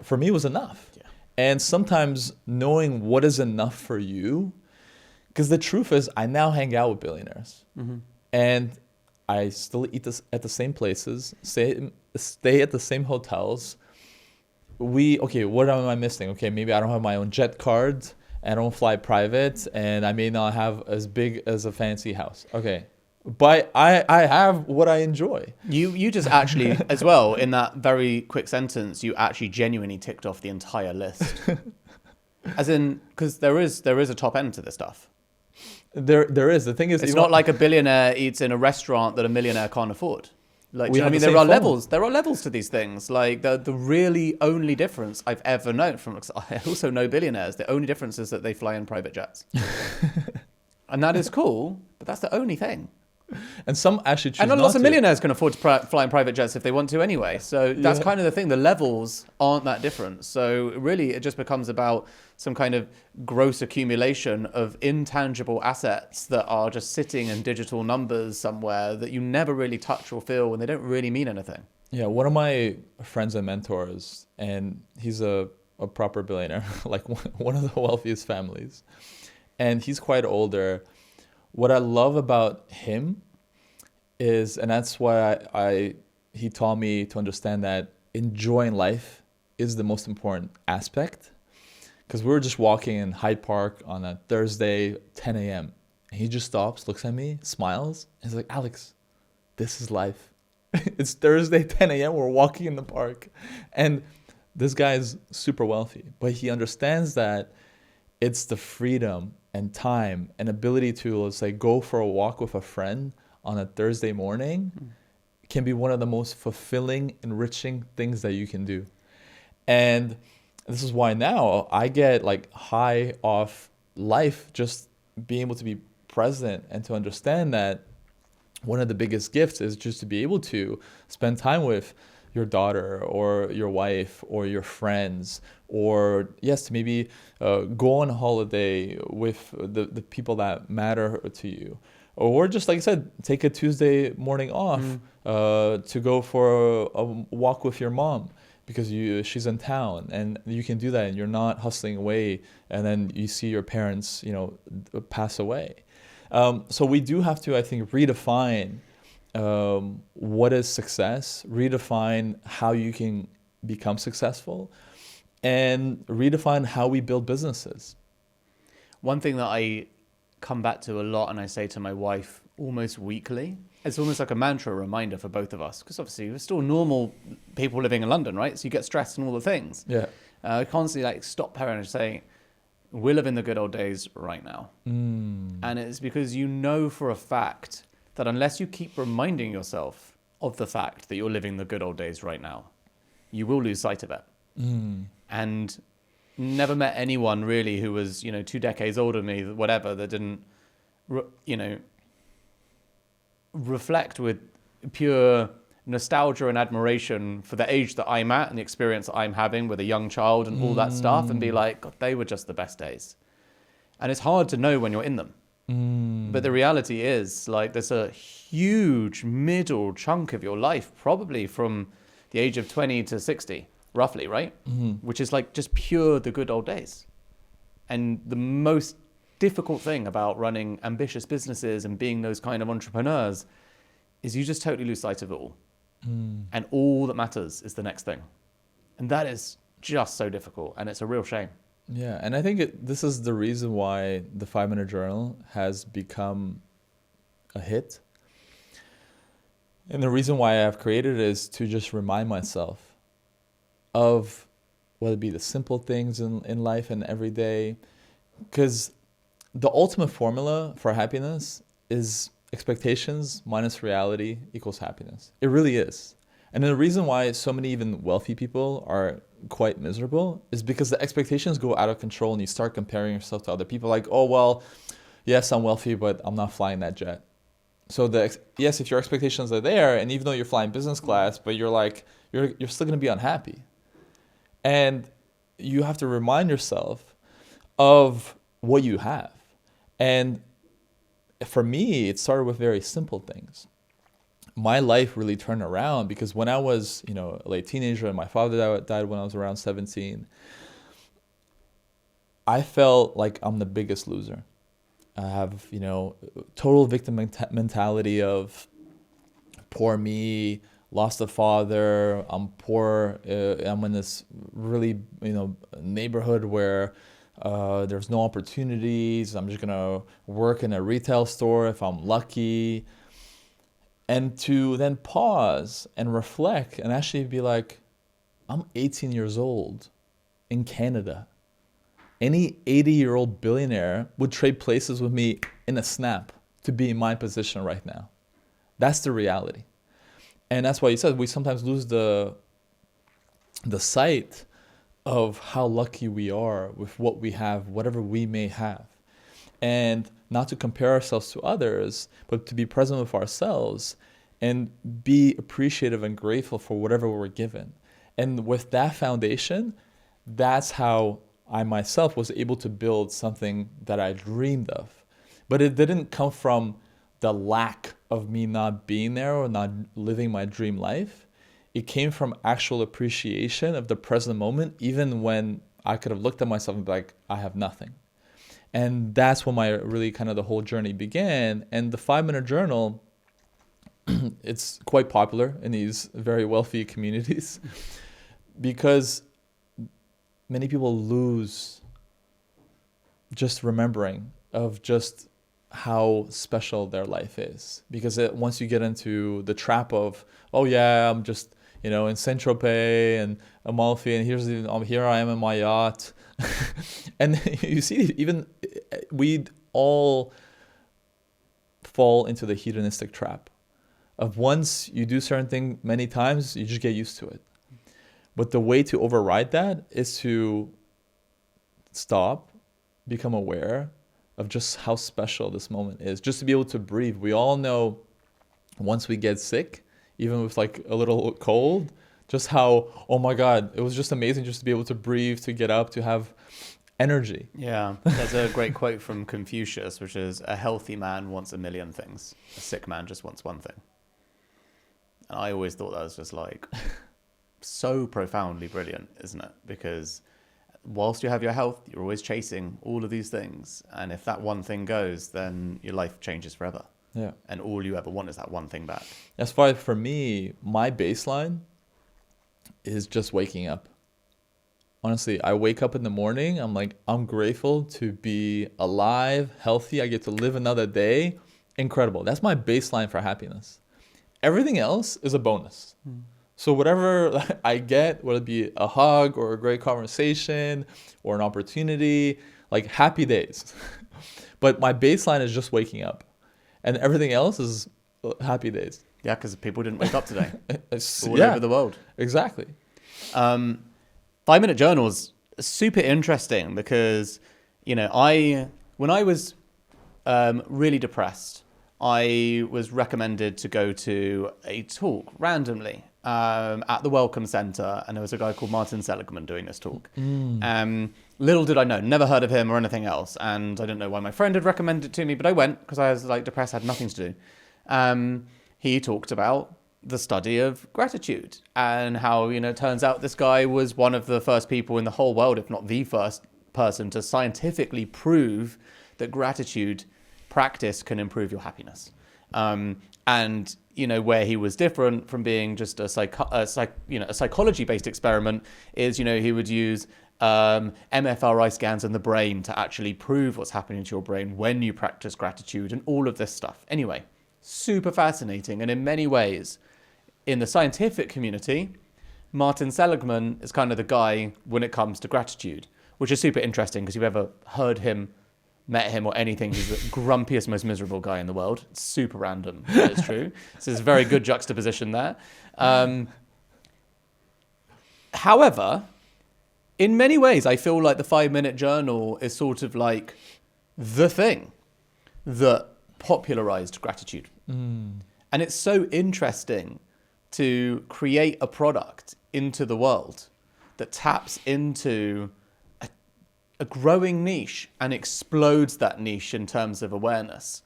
for me it was enough. Yeah. And sometimes knowing what is enough for you, because the truth is I now hang out with billionaires. Mm-hmm. And I still eat this at the same places, stay at the same hotels. What am I missing? Okay, maybe I don't have my own jet card, and I don't fly private, and I may not have as big as a fancy house. Okay, but I have what I enjoy. You just actually, as well, in that very quick sentence, you actually genuinely ticked off the entire list. As in, because there is a top end to this stuff. There is. The thing is, it's not like a billionaire eats in a restaurant that a millionaire can't afford. Like, I mean, there are levels. There are levels to these things. Like the really only difference I've ever known from. I also know billionaires. The only difference is that they fly in private jets, and that is cool. But that's the only thing. And some actually choose and not lots of to. millionaires can afford to fly in private jets if they want to anyway. So that's kind of the thing. The levels aren't that different. So really, it just becomes about some kind of gross accumulation of intangible assets that are just sitting in digital numbers somewhere that you never really touch or feel, and they don't really mean anything. Yeah, one of my friends and mentors, and he's a proper billionaire, like one of the wealthiest families, and he's quite older. What I love about him is, and that's why he taught me to understand that enjoying life is the most important aspect. Because we were just walking in Hyde Park on a Thursday, 10 a.m. And he just stops, looks at me, smiles, and he's like, Alex, this is life. It's Thursday, 10 a.m. We're walking in the park. And this guy is super wealthy, but he understands that it's the freedom and time and ability to, let's say, go for a walk with a friend on a Thursday morning can be one of the most fulfilling, enriching things that you can do. And this is why now I get like high off life, just being able to be present and to understand that one of the biggest gifts is just to be able to spend time with your daughter or your wife or your friends, or yes, to maybe go on a holiday with the people that matter to you, or just like I said, take a Tuesday morning off to go for a walk with your mom because she's in town, and you can do that and you're not hustling away, and then you see your parents pass away. So we do have to, I think, redefine what is success, redefine how you can become successful, and redefine how we build businesses. One thing that I come back to a lot, and I say to my wife almost weekly, it's almost like a mantra, a reminder for both of us, because obviously we're still normal people living in London, right? So you get stressed and all the things. Yeah. Constantly stop her and say, we're living the good old days right now. And it's because you know for a fact that unless you keep reminding yourself of the fact that you're living the good old days right now, you will lose sight of it. And never met anyone really who was, 2 decades older than me, whatever, that didn't, reflect with pure nostalgia and admiration for the age that I'm at and the experience that I'm having with a young child and all that stuff, and be like, God, they were just the best days. And it's hard to know when you're in them. But the reality is, like, there's a huge middle chunk of your life, probably from the age of 20 to 60, roughly, right? Which is like just pure the good old days. And the most difficult thing about running ambitious businesses and being those kind of entrepreneurs is you just totally lose sight of it all. And all that matters is the next thing. And that is just so difficult, and it's a real shame. Yeah, and I think this is the reason why the 5-Minute Journal has become a hit. And the reason why I've created it is to just remind myself of whether it be the simple things in life and every day. Because the ultimate formula for happiness is expectations minus reality equals happiness. It really is. And the reason why so many even wealthy people are quite miserable is because the expectations go out of control and you start comparing yourself to other people. Like, oh, well, yes, I'm wealthy, but I'm not flying that jet. So yes, if your expectations are there, and even though you're flying business class, but you're like, you're still gonna be unhappy. And you have to remind yourself of what you have. And for me, it started with very simple things. My life really turned around because when I was, a late teenager and my father died when I was around 17, I felt like I'm the biggest loser. I have, total victim mentality of poor me, lost a father, I'm poor, I'm in this really, neighborhood where there's no opportunities, I'm just gonna work in a retail store if I'm lucky. And to then pause and reflect and actually be like, I'm 18 years old in Canada. Any 80-year-old billionaire would trade places with me in a snap to be in my position right now. That's the reality. And that's why you said we sometimes lose the sight of how lucky we are with what we have, whatever we may have. And not to compare ourselves to others, but to be present with ourselves and be appreciative and grateful for whatever we're given. And with that foundation, that's how I myself was able to build something that I dreamed of. But it didn't come from the lack of me not being there or not living my dream life. It came from actual appreciation of the present moment, even when I could have looked at myself and be like, I have nothing. And that's when the whole journey began. And the 5-minute journal, it's quite popular in these very wealthy communities because many people lose just remembering of just how special their life is. Because once you get into the trap of, oh yeah, I'm just, in Saint-Tropez and Amalfi, and here I am in my yacht. And you see, even we all fall into the hedonistic trap of once you do certain thing many times, you just get used to it. But the way to override that is to stop, become aware of just how special this moment is, just to be able to breathe. We all know once we get sick, even with like a little cold, just how, oh my God, it was just amazing just to be able to breathe, to get up, to have energy. Yeah, there's a great quote from Confucius, which is, a healthy man wants a million things. A sick man just wants one thing. And I always thought that was just like so profoundly brilliant, isn't it? Because whilst you have your health, you're always chasing all of these things. And if that one thing goes, then your life changes forever. Yeah. And all you ever want is that one thing back. That's why for me, my baseline is just waking up. Honestly, I wake up in the morning, I'm like, I'm grateful to be alive, healthy. I get to live another day. Incredible. That's my baseline for happiness. Everything else is a bonus. So whatever I get, whether it be a hug or a great conversation or an opportunity, like happy days. But my baseline is just waking up. And everything else is happy days. Yeah, because people didn't wake up today. All over the world. Exactly. 5-minute journals are super interesting because, when I was really depressed, I was recommended to go to a talk randomly at the Welcome Center, and there was a guy called Martin Seligman doing this talk. Little did I know, never heard of him or anything else, and I didn't know why my friend had recommended it to me, but I went because I was like depressed, had nothing to do. He talked about the study of gratitude and how, it turns out this guy was one of the first people in the whole world, if not the first person, to scientifically prove that gratitude practice can improve your happiness. And where he was different from being just a psychology-based experiment is, he would use MFRI scans in the brain to actually prove what's happening to your brain when you practice gratitude and all of this stuff. Anyway, super fascinating. And in many ways, in the scientific community, Martin Seligman is kind of the guy when it comes to gratitude, which is super interesting because you've ever heard him, met him or anything, he's the grumpiest, most miserable guy in the world. It's super random, but it's true. So there's a very good juxtaposition there. However, in many ways, I feel like the 5-minute journal is sort of like the thing that popularized gratitude And it's so interesting to create a product into the world that taps into a growing niche and explodes that niche in terms of awareness.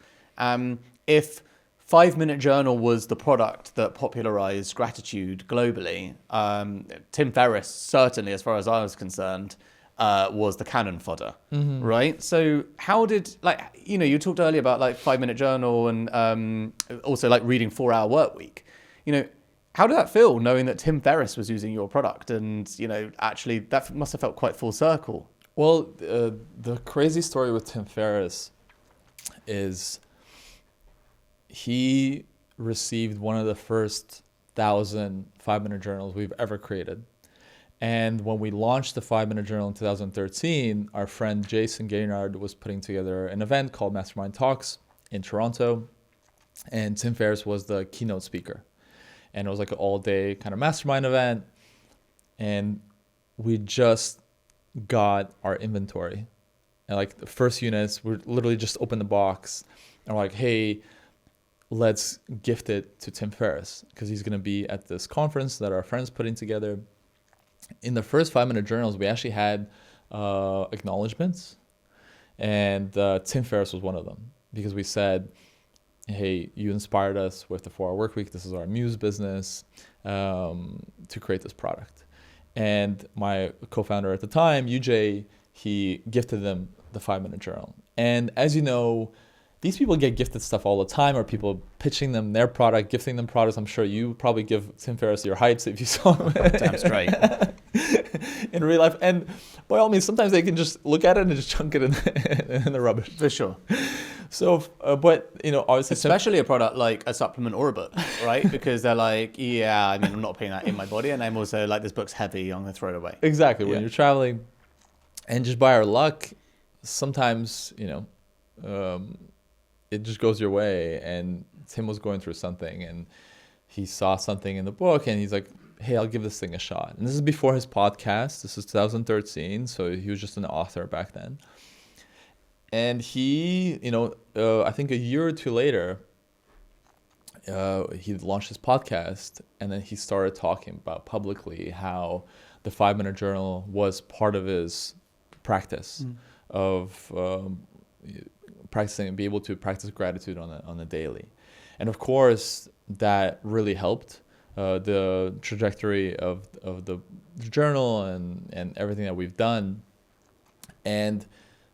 If 5-Minute Journal was the product that popularized gratitude globally, Tim Ferriss, certainly as far as I was concerned, was the cannon fodder, right? So how did, you talked earlier about 5-Minute Journal and also reading 4-Hour Work Week. How did that feel knowing that Tim Ferriss was using your product and, actually that must have felt quite full circle? Well, the crazy story with Tim Ferriss is he received one of the first 1,000 5-minute journals we've ever created. And when we launched the 5-minute journal in 2013, our friend Jason Gaynard was putting together an event called Mastermind Talks in Toronto. And Tim Ferriss was the keynote speaker. And it was an all-day kind of mastermind event. And we just got our inventory. And the first units, we literally just opened the box. And we're like, hey, let's gift it to Tim Ferriss because he's going to be at this conference that our friend's putting together. In the first 5-minute journals, we actually had acknowledgements, and Tim Ferriss was one of them because we said, hey, you inspired us with the 4-Hour Work Week. This is our muse business to create this product. And my co-founder at the time, UJ, he gifted them the 5-minute journal. And as you know, these people get gifted stuff all the time, or people pitching them their product, gifting them products. I'm sure you probably give Tim Ferriss your hypes if you saw him. Damn straight. In real life. And by all means, sometimes they can just look at it and just chunk it in the rubbish. For sure. So, but, obviously... Especially a product like a supplement or a book, right? Because they're I'm not putting that in my body. And I'm also this book's heavy, I'm going to throw it away. Exactly. When you're traveling. And just by our luck, sometimes, it just goes your way. And Tim was going through something and he saw something in the book and he's like, hey, I'll give this thing a shot. And this is before his podcast. This is 2013. So he was just an author back then. And he, I think a year or two later, he launched his podcast and then he started talking about publicly how the 5-minute journal was part of his practice of practicing and be able to practice gratitude on a daily. And of course, that really helped the trajectory of the journal and everything that we've done. And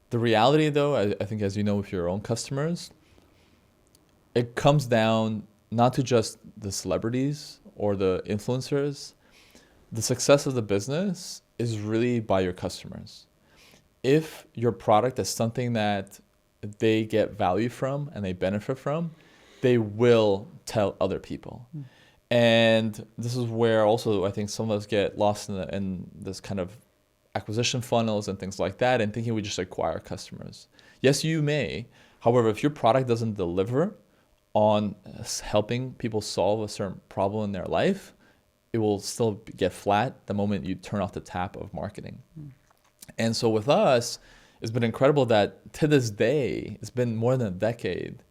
the reality, though, I think, as you know, with your own customers, it comes down not to just the celebrities or the influencers. The success of the business is really by your customers. If your product is something that they get value from and they benefit from, they will tell other people. And this is where also I think some of us get lost in this kind of acquisition funnels and things like that and thinking we just acquire customers. Yes, you may. However, if your product doesn't deliver on helping people solve a certain problem in their life, it will still get flat the moment you turn off the tap of marketing. And so with us, it's been incredible that to this day, it's been more than a decade,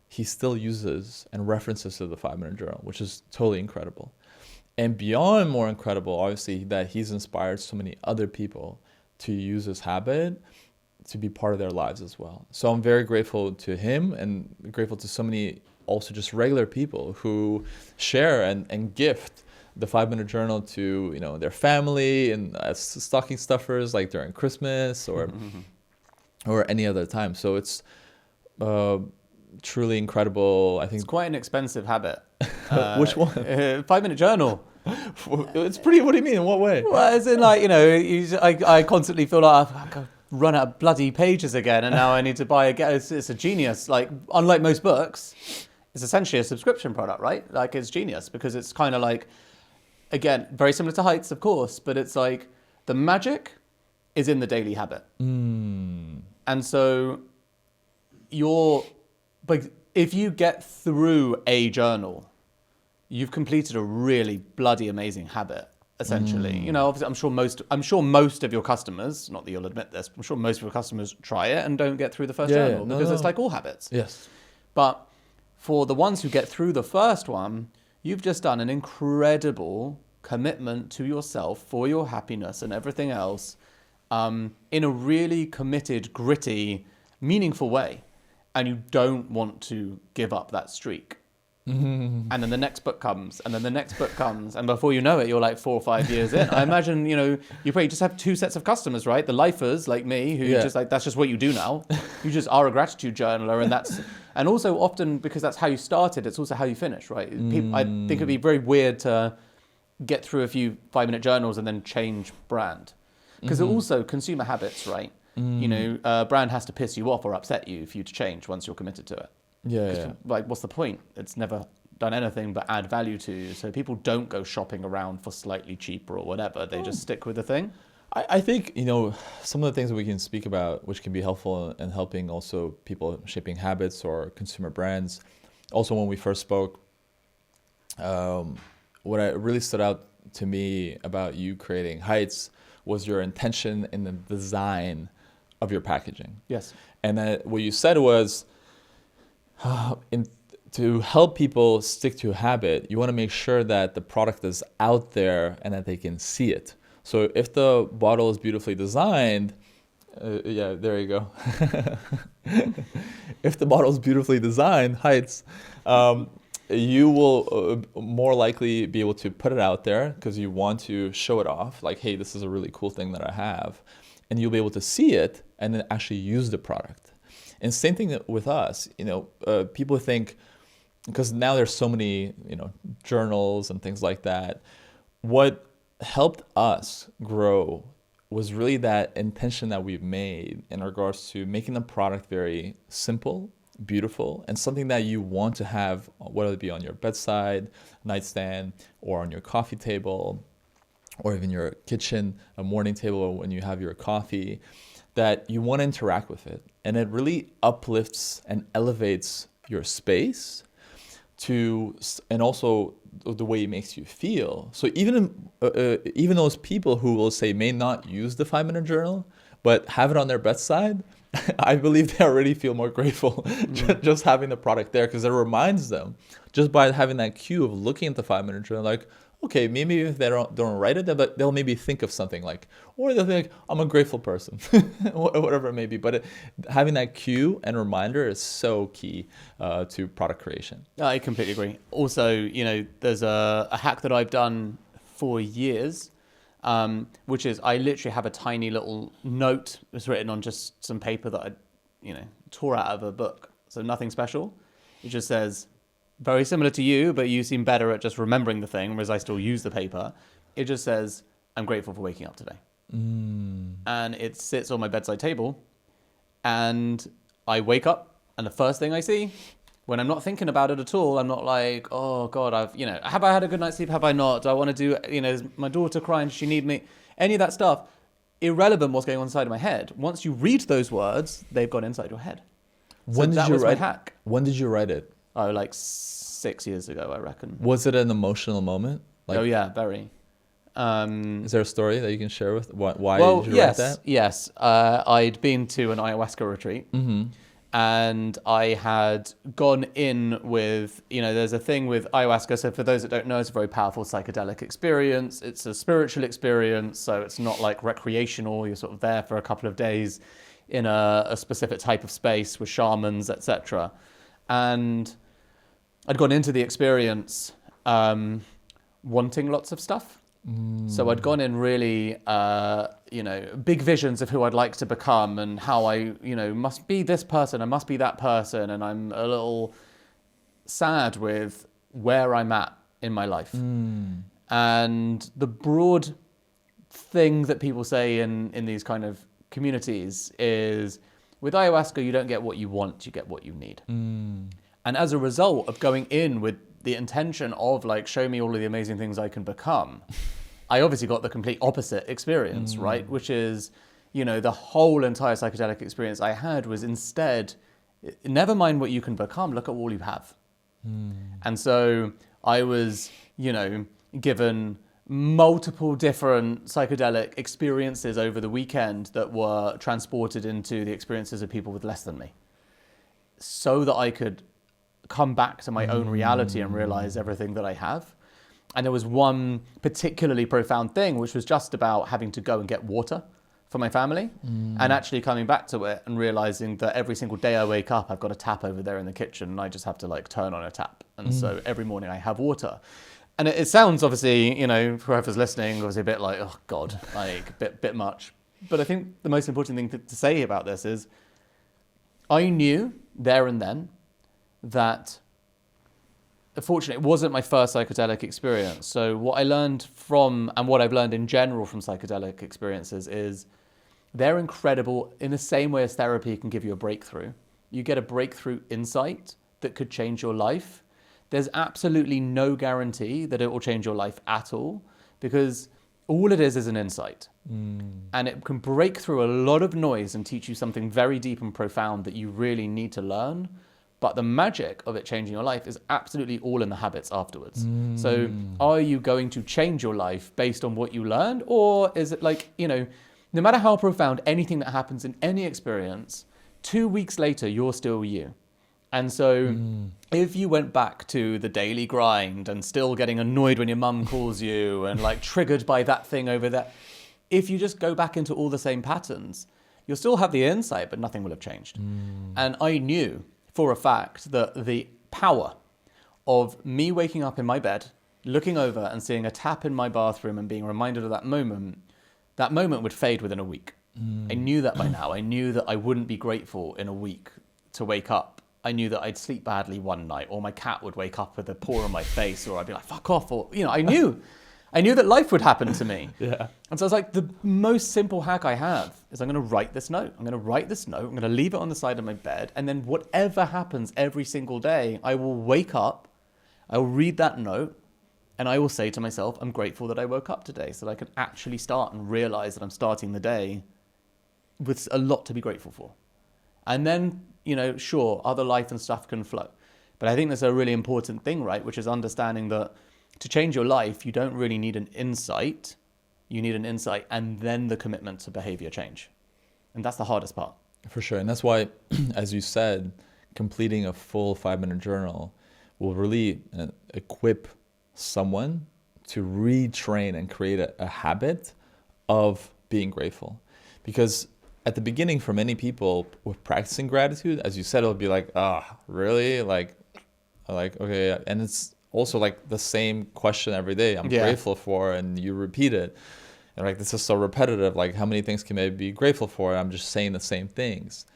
he still uses and references to the 5-minute journal, which is totally incredible. And beyond more incredible, obviously, that he's inspired so many other people to use this habit to be part of their lives as well. So I'm very grateful to him and grateful to so many also just regular people who share and gift the 5-minute journal to their family and as stocking stuffers like during Christmas or any other time. So it's truly incredible. I think it's quite an expensive habit. Which one? 5-minute journal. It's pretty. What do you mean? In what way? Well, as in I constantly feel like I've run out of bloody pages again, and now I need to buy again. It's a genius. Unlike most books, it's essentially a subscription product, right? It's genius because it's kind of again, very similar to Heights, of course, but it's the magic is in the daily habit. And so if you get through a journal, you've completed a really bloody amazing habit, essentially. Obviously, I'm sure most of your customers, not that you'll admit this, but I'm sure most of your customers try it and don't get through the first journal because it's like all habits. Yes. But for the ones who get through the first one, you've just done an incredible commitment to yourself for your happiness and everything else, in a really committed, gritty, meaningful way. And you don't want to give up that streak. And then the next book comes, and then the next book comes, and before you know it, you're like 4 or 5 years in. I imagine, you probably just have 2 sets of customers, right? The lifers like me, who just like, that's just what you do now. You just are a gratitude journaler, and also often because that's how you started, it's also how you finish, right? I think it'd be very weird to get through a few 5-minute journals and then change brand, because also consumer habits, right? Brand has to piss you off or upset you for you to change once you're committed to it. Like, what's the point? It's never done anything but add value to you. So people don't go shopping around for slightly cheaper or whatever. They just stick with the thing. I think, some of the things that we can speak about, which can be helpful in helping also people shaping habits or consumer brands. Also, when we first spoke, what really stood out to me about you creating Heights was your intention in the design of your packaging. Yes. And then what you said was, to help people stick to a habit, you want to make sure that the product is out there and that they can see it. So if the bottle is beautifully designed, there you go. If the bottle is beautifully designed, Heights, you will more likely be able to put it out there because you want to show it off. Like, hey, this is a really cool thing that I have. And you'll be able to see it and then actually use the product. And same thing with us, people think, because now there's so many, journals and things like that. What helped us grow was really that intention that we've made in regards to making the product very simple, beautiful, and something that you want to have, whether it be on your bedside, nightstand, or on your coffee table, or even your kitchen, a morning table when you have your coffee, that you want to interact with it. And it really uplifts and elevates your space and also the way it makes you feel. So even those people who will say may not use the 5-minute journal, but have it on their bedside, I believe they already feel more grateful just having the product there, because it reminds them, just by having that cue of looking at the 5-minute journal, like, okay, maybe if they don't write it, they'll maybe think of something or they'll think, I'm a grateful person, whatever it may be. But having that cue and reminder is so key to product creation. I completely agree. Also, there's a hack that I've done for years, which is I literally have a tiny little note that's written on just some paper that I, tore out of a book. So nothing special. It just says, very similar to you, but you seem better at just remembering the thing, whereas I still use the paper. It just says, I'm grateful for waking up today. And it sits on my bedside table, and I wake up, and the first thing I see, when I'm not thinking about it at all, I'm not like, oh God, have I had a good night's sleep? Have I not? Do I want to do, is my daughter crying? Does she need me? Any of that stuff, irrelevant what's going on inside of my head. Once you read those words, they've gone inside your head. When did you write it? Oh, like 6 years ago, I reckon. Was it an emotional moment? Oh yeah, very. Is there a story that you can share with why did you write that? Yes. I'd been to an ayahuasca retreat, and I had gone in with, there's a thing with ayahuasca. So for those that don't know, it's a very powerful psychedelic experience. It's a spiritual experience, so it's not like recreational. You're sort of there for a couple of days in a specific type of space with shamans, etc. And I'd gone into the experience wanting lots of stuff. So I'd gone in really, big visions of who I'd like to become and how I, must be this person, I must be that person. And I'm a little sad with where I'm at in my life. And the broad thing that people say in these kind of communities is, with ayahuasca, you don't get what you want, you get what you need. And as a result of going in with the intention of show me all of the amazing things I can become, I obviously got the complete opposite experience, right? Which is, the whole entire psychedelic experience I had was instead, never mind what you can become, look at all you have. And so I was, given multiple different psychedelic experiences over the weekend that were transported into the experiences of people with less than me, so that I could come back to my own reality and realize everything that I have. And there was one particularly profound thing, which was just about having to go and get water for my family, and actually coming back to it and realizing that every single day I wake up, I've got a tap over there in the kitchen, and I just have to like turn on a tap. And so every morning I have water. And it sounds obviously, you know, for whoever's listening, obviously a bit like, oh God, like bit much. But I think the most important thing to say about this is I knew there and then that, unfortunately, it wasn't my first psychedelic experience. So what I learned from, and what I've learned in general from psychedelic experiences, is they're incredible in the same way as therapy can give you a breakthrough. You get a breakthrough insight that could change your life. There's absolutely no guarantee that it will change your life at all, because all it is an insight. And it can break through a lot of noise and teach you something very deep and profound that you really need to learn. But the magic of it changing your life is absolutely all in the habits afterwards. So are you going to change your life based on what you learned? Or is it like, you know, no matter how profound anything that happens in any experience, 2 weeks later, you're still you. And so if you went back to the daily grind and still getting annoyed when your mum calls you and like triggered by that thing over there, if you just go back into all the same patterns, you'll still have the insight, but nothing will have changed. And I knew for a fact that the power of me waking up in my bed, looking over and seeing a tap in my bathroom and being reminded of that moment would fade within a week. I knew that by now. I knew that I wouldn't be grateful in a week to wake up. I knew that I'd sleep badly one night, or my cat would wake up with a paw on my face, or I'd be like, fuck off, or, you know, I knew that life would happen to me. Yeah. And so I was like, the most simple hack I have is I'm going to write this note. I'm going to leave it on the side of my bed. And then whatever happens every single day, I will wake up, I will read that note, and I will say to myself, I'm grateful that I woke up today, so that I can actually start and realize that I'm starting the day with a lot to be grateful for. And then, you know, sure, other life and stuff can flow. But I think that's a really important thing, right? Which is understanding that to change your life, you don't really need an insight. You need an insight and then the commitment to behavior change. And that's the hardest part. For sure. And that's why, as you said, completing a full 5-minute journal will really equip someone to retrain and create a habit of being grateful. Because at the beginning, for many people with practicing gratitude, as you said, it'll be like, really? Like, okay. And it's also like the same question every day I'm grateful for, and you repeat it. And like, this is so repetitive. Like, how many things can I be grateful for? I'm just saying the same things.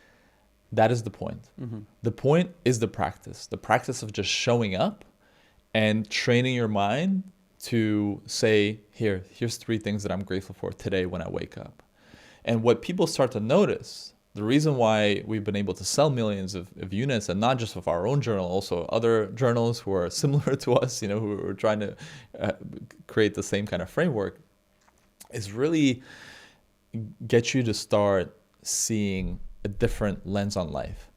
That is the point. The point is the practice of just showing up and training your mind to say, here's 3 things that I'm grateful for today when I wake up. And what people start to notice, the reason why we've been able to sell millions of units, and not just of our own journal, also other journals who are similar to us, you know, who are trying to create the same kind of framework, is really get you to start seeing a different lens on life.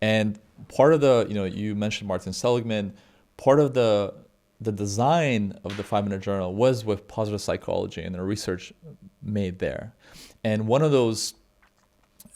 And part of the, you know, you mentioned Martin Seligman, part of the design of the 5-minute journal was with positive psychology and the research made there. And one of those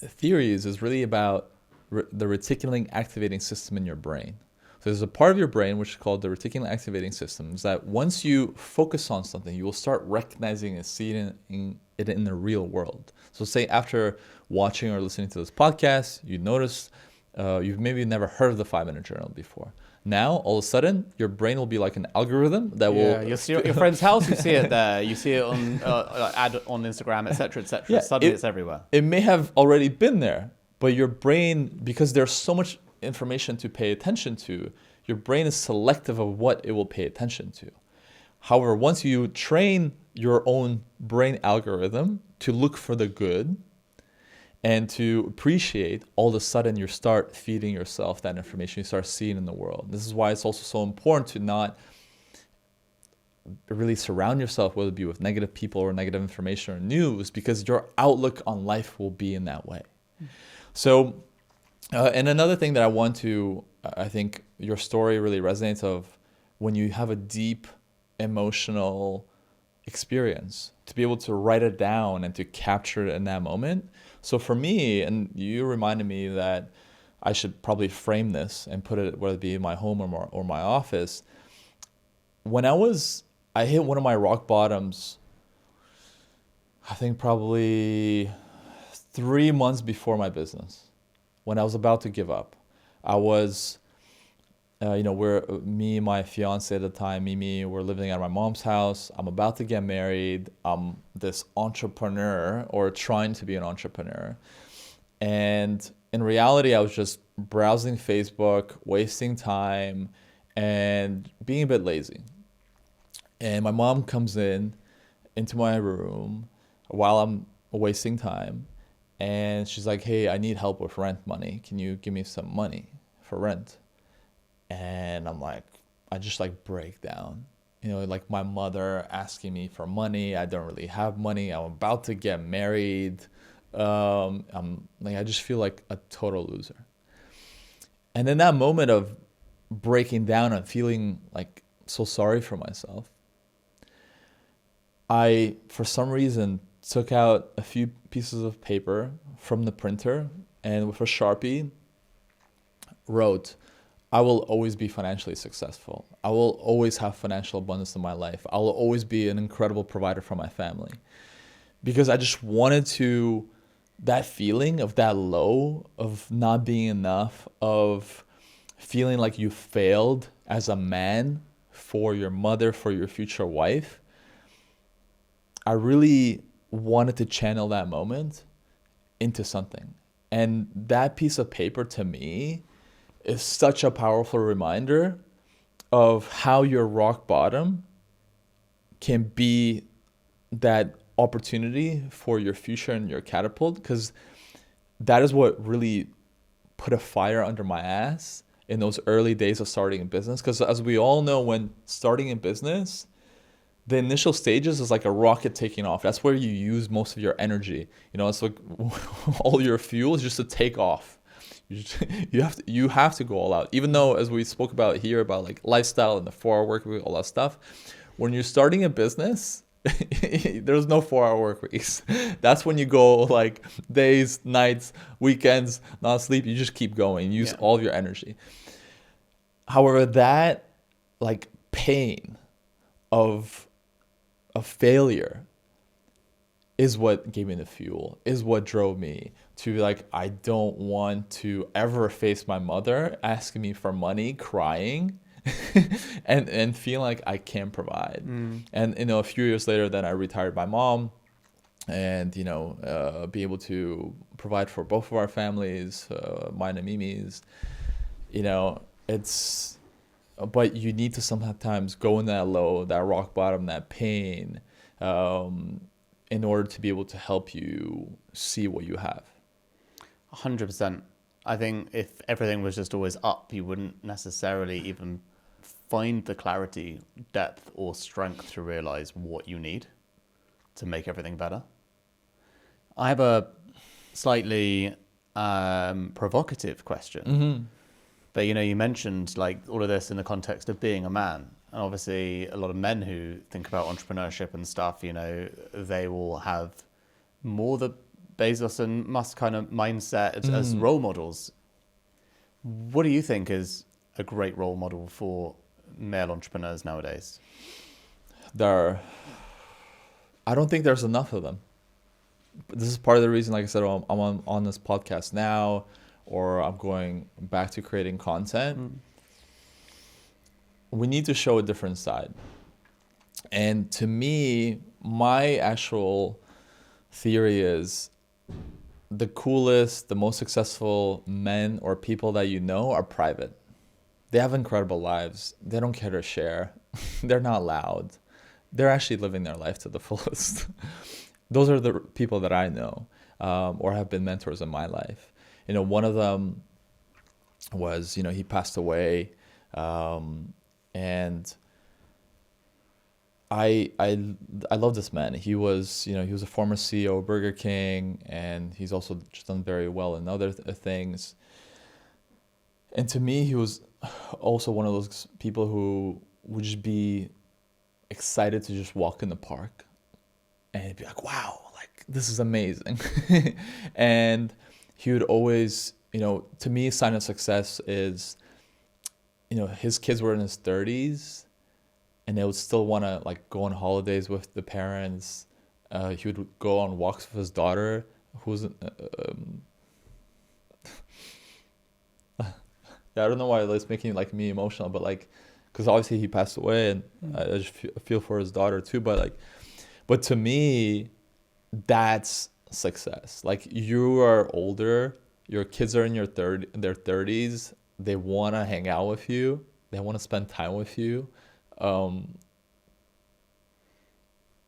theories is really about the reticular activating system in your brain. So there's a part of your brain which is called the reticular activating system, is that once you focus on something, you will start recognizing and seeing it in the real world. So say after watching or listening to this podcast, you notice you've maybe never heard of the 5-minute journal before. Now, all of a sudden, your brain will be like an algorithm that will... you'll see it at your friend's house, you see it there, you see it on ad on Instagram, etc., etc. Yeah, Suddenly it's everywhere. It may have already been there, but your brain, because there's so much information to pay attention to, your brain is selective of what it will pay attention to. However, once you train your own brain algorithm to look for the good and to appreciate, all of a sudden you start feeding yourself that information, you start seeing in the world. This is why it's also so important to not really surround yourself, whether it be with negative people or negative information or news, because your outlook on life will be in that way. So, and another thing that I think your story really resonates of, when you have a deep emotional experience, to be able to write it down and to capture it in that moment. So for me, and you reminded me that I should probably frame this and put it, whether it be in my home or my office. When I hit one of my rock bottoms, I think probably 3 months before my business, when I was about to give up. I was, me and my fiance at the time, Mimi, we're living at my mom's house. I'm about to get married. I'm this entrepreneur, or trying to be an entrepreneur. And in reality, I was just browsing Facebook, wasting time, and being a bit lazy. And my mom comes into my room while I'm wasting time, and she's like, "Hey, I need help with rent money. Can you give me some money for rent?" And I'm like, I just like break down. Like my mother asking me for money. I don't really have money. I'm about to get married. I just feel like a total loser. And then that moment of breaking down and feeling like so sorry for myself, I, for some reason, took out a few pieces of paper from the printer and with a Sharpie wrote, "I will always be financially successful. I will always have financial abundance in my life. I will always be an incredible provider for my family." Because I just wanted to, that feeling of that low, of not being enough, of feeling like you failed as a man for your mother, for your future wife, I really wanted to channel that moment into something. And that piece of paper to me is such a powerful reminder of how your rock bottom can be that opportunity for your future and your catapult, because that is what really put a fire under my ass in those early days of starting a business. Because as we all know, when starting a business, the initial stages is like a rocket taking off. That's where you use most of your energy. It's like all your fuel is just to take off. You have to go all out. Even though, as we spoke about here, about like lifestyle and the 4-hour work week, all that stuff, when you're starting a business, there's no 4-hour work weeks. That's when you go like days, nights, weekends, not sleep. You just keep going. Use all of your energy. However, that like pain of failure is what gave me the fuel, is what drove me to be like, I don't want to ever face my mother asking me for money, crying, and feeling like I can't provide. And a few years later, then I retired my mom, and be able to provide for both of our families, mine and Mimi's. But you need to sometimes go in that low, that rock bottom, that pain, in order to be able to help you see what you have. 100%. I think if everything was just always up, you wouldn't necessarily even find the clarity, depth, or strength to realize what you need to make everything better. I have a slightly provocative question. Mm-hmm. But, you mentioned like all of this in the context of being a man. And obviously a lot of men who think about entrepreneurship and stuff, they will have more the Bezos and Musk kind of mindset as role models. What do you think is a great role model for male entrepreneurs nowadays? I don't think there's enough of them. This is part of the reason, like I said, I'm on this podcast now, or I'm going back to creating content. We need to show a different side. And to me, my actual theory is the coolest, the most successful men or people that are private. They have incredible lives. They don't care to share. They're not loud. They're actually living their life to the fullest. Those are the people that I know, or have been mentors in my life. One of them was, he passed away, and I love this man. He was a former CEO of Burger King, and he's also just done very well in other things. And to me, he was also one of those people who would just be excited to just walk in the park and be like, wow, like this is amazing. And he would always, to me, sign of success is, his kids were in his 30s and they would still want to like go on holidays with the parents. He would go on walks with his daughter, who's yeah, I don't know why it's making like me emotional, but like, because obviously he passed away, and I just feel for his daughter too. But to me, that's success. Like, you are older, your kids are in their 30s, they want to hang out with you, they want to spend time with you.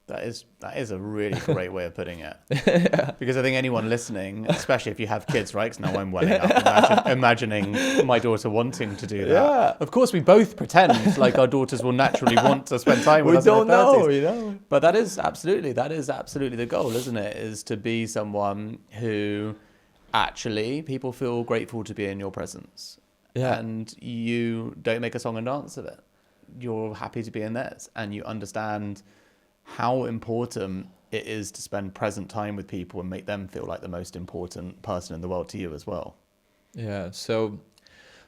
That is a really great way of putting it. Yeah. Because I think anyone listening, especially if you have kids, right? Because now I'm welling up, imagining my daughter wanting to do that. Yeah. Of course, we both pretend like our daughters will naturally want to spend time with us. We don't know, But that is absolutely the goal, isn't it? Is to be someone who actually people feel grateful to be in your presence. Yeah. And you don't make a song and dance of it. You're happy to be in theirs, and you understand how important it is to spend present time with people and make them feel like the most important person in the world to you as well. Yeah. So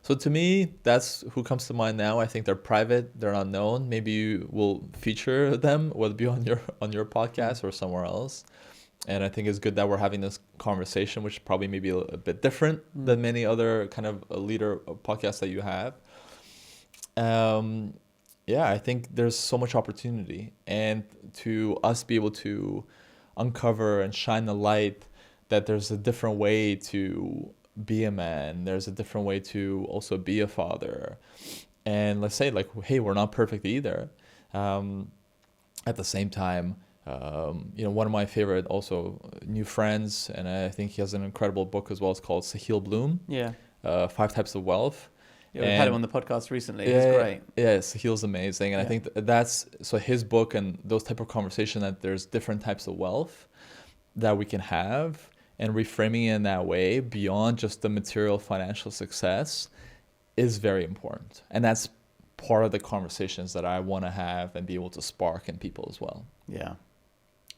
to me, that's who comes to mind now. I think they're private, they're unknown. Maybe you will feature them, whether it be on your podcast or somewhere else. And I think it's good that we're having this conversation, which probably maybe a bit different than many other kind of leader podcasts that you have. Yeah, I think there's so much opportunity, and to us be able to uncover and shine the light that there's a different way to be a man, there's a different way to also be a father. And let's say, like, hey, we're not perfect either. At the same time, one of my favorite also new friends, and I think he has an incredible book as well, it's called Sahil Bloom. Yeah. 5 Types of Wealth. Yeah, we've had him on the podcast recently. He's great. Yeah, Sahil's amazing. And I think that's, so his book and those type of conversation, that there's different types of wealth that we can have, and reframing it in that way beyond just the material financial success is very important. And that's part of the conversations that I want to have and be able to spark in people as well. Yeah.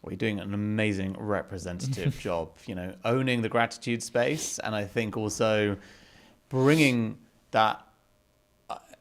Well, you're doing an amazing representative job, owning the gratitude space. And I think also bringing that,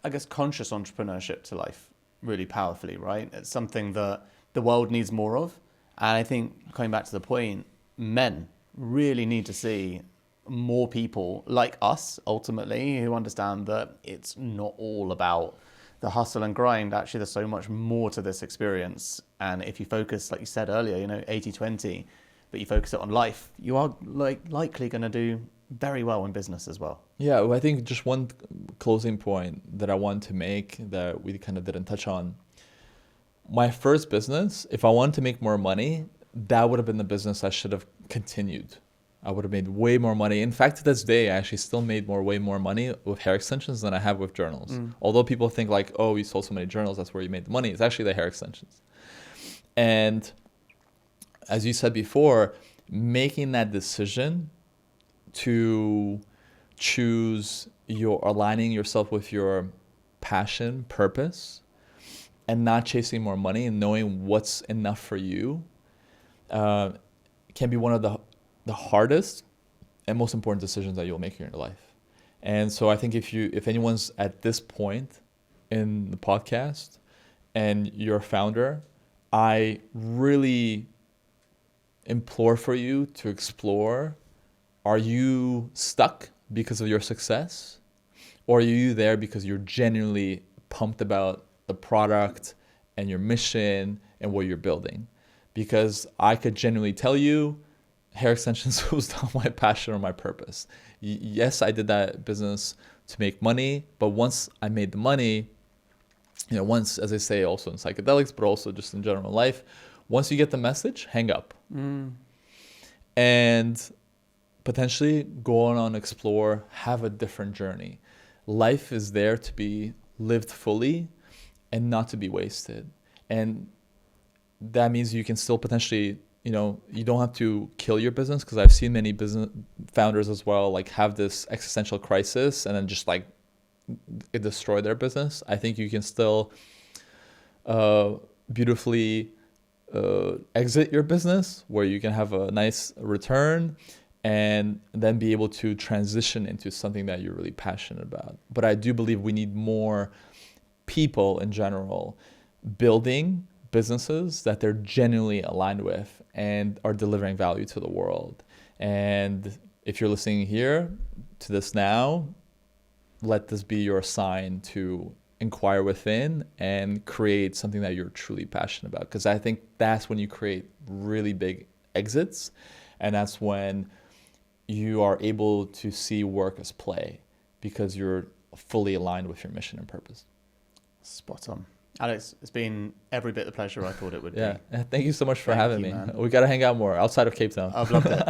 I guess, conscious entrepreneurship to life really powerfully, right? It's something that the world needs more of. And I think, coming back to the point, men really need to see more people like us, ultimately, who understand that it's not all about the hustle and grind. Actually, there's so much more to this experience. And if you focus, like you said earlier, 80-20, but you focus it on life, you are likely going to do very well in business as well. Yeah, well, I think just one closing point that I want to make that we kind of didn't touch on. My first business, if I wanted to make more money, that would have been the business I should have continued. I would have made way more money. In fact, to this day, I actually still made way more money with hair extensions than I have with journals. Although people think like, oh, you sold so many journals, that's where you made the money. It's actually the hair extensions. And as you said before, making that decision to choose aligning yourself with your passion, purpose, and not chasing more money and knowing what's enough for you can be one of the hardest and most important decisions that you'll make in your life. And so I think if anyone's at this point in the podcast and you're a founder, I really implore for you to explore, are you stuck because of your success? Or are you there because you're genuinely pumped about the product and your mission and what you're building? Because I could genuinely tell you, hair extensions was not my passion or my purpose. Yes, I did that business to make money, but once I made the money, once, as I say, also in psychedelics, but also just in general life, once you get the message, hang up. And potentially go on, explore, have a different journey. Life is there to be lived fully and not to be wasted. And that means you can still potentially, you don't have to kill your business, because I've seen many business founders as well, like, have this existential crisis and then just like destroy their business. I think you can still beautifully exit your business where you can have a nice return and then be able to transition into something that you're really passionate about. But I do believe we need more people in general building businesses that they're genuinely aligned with and are delivering value to the world. And if you're listening here to this now, let this be your sign to inquire within and create something that you're truly passionate about. Because I think that's when you create really big exits, and that's when you are able to see work as play because you're fully aligned with your mission and purpose. Spot on. Alex, it's been every bit the pleasure I thought it would be. Yeah, thank you so much for having me. Man. We got to hang out more outside of Cape Town. I've loved it.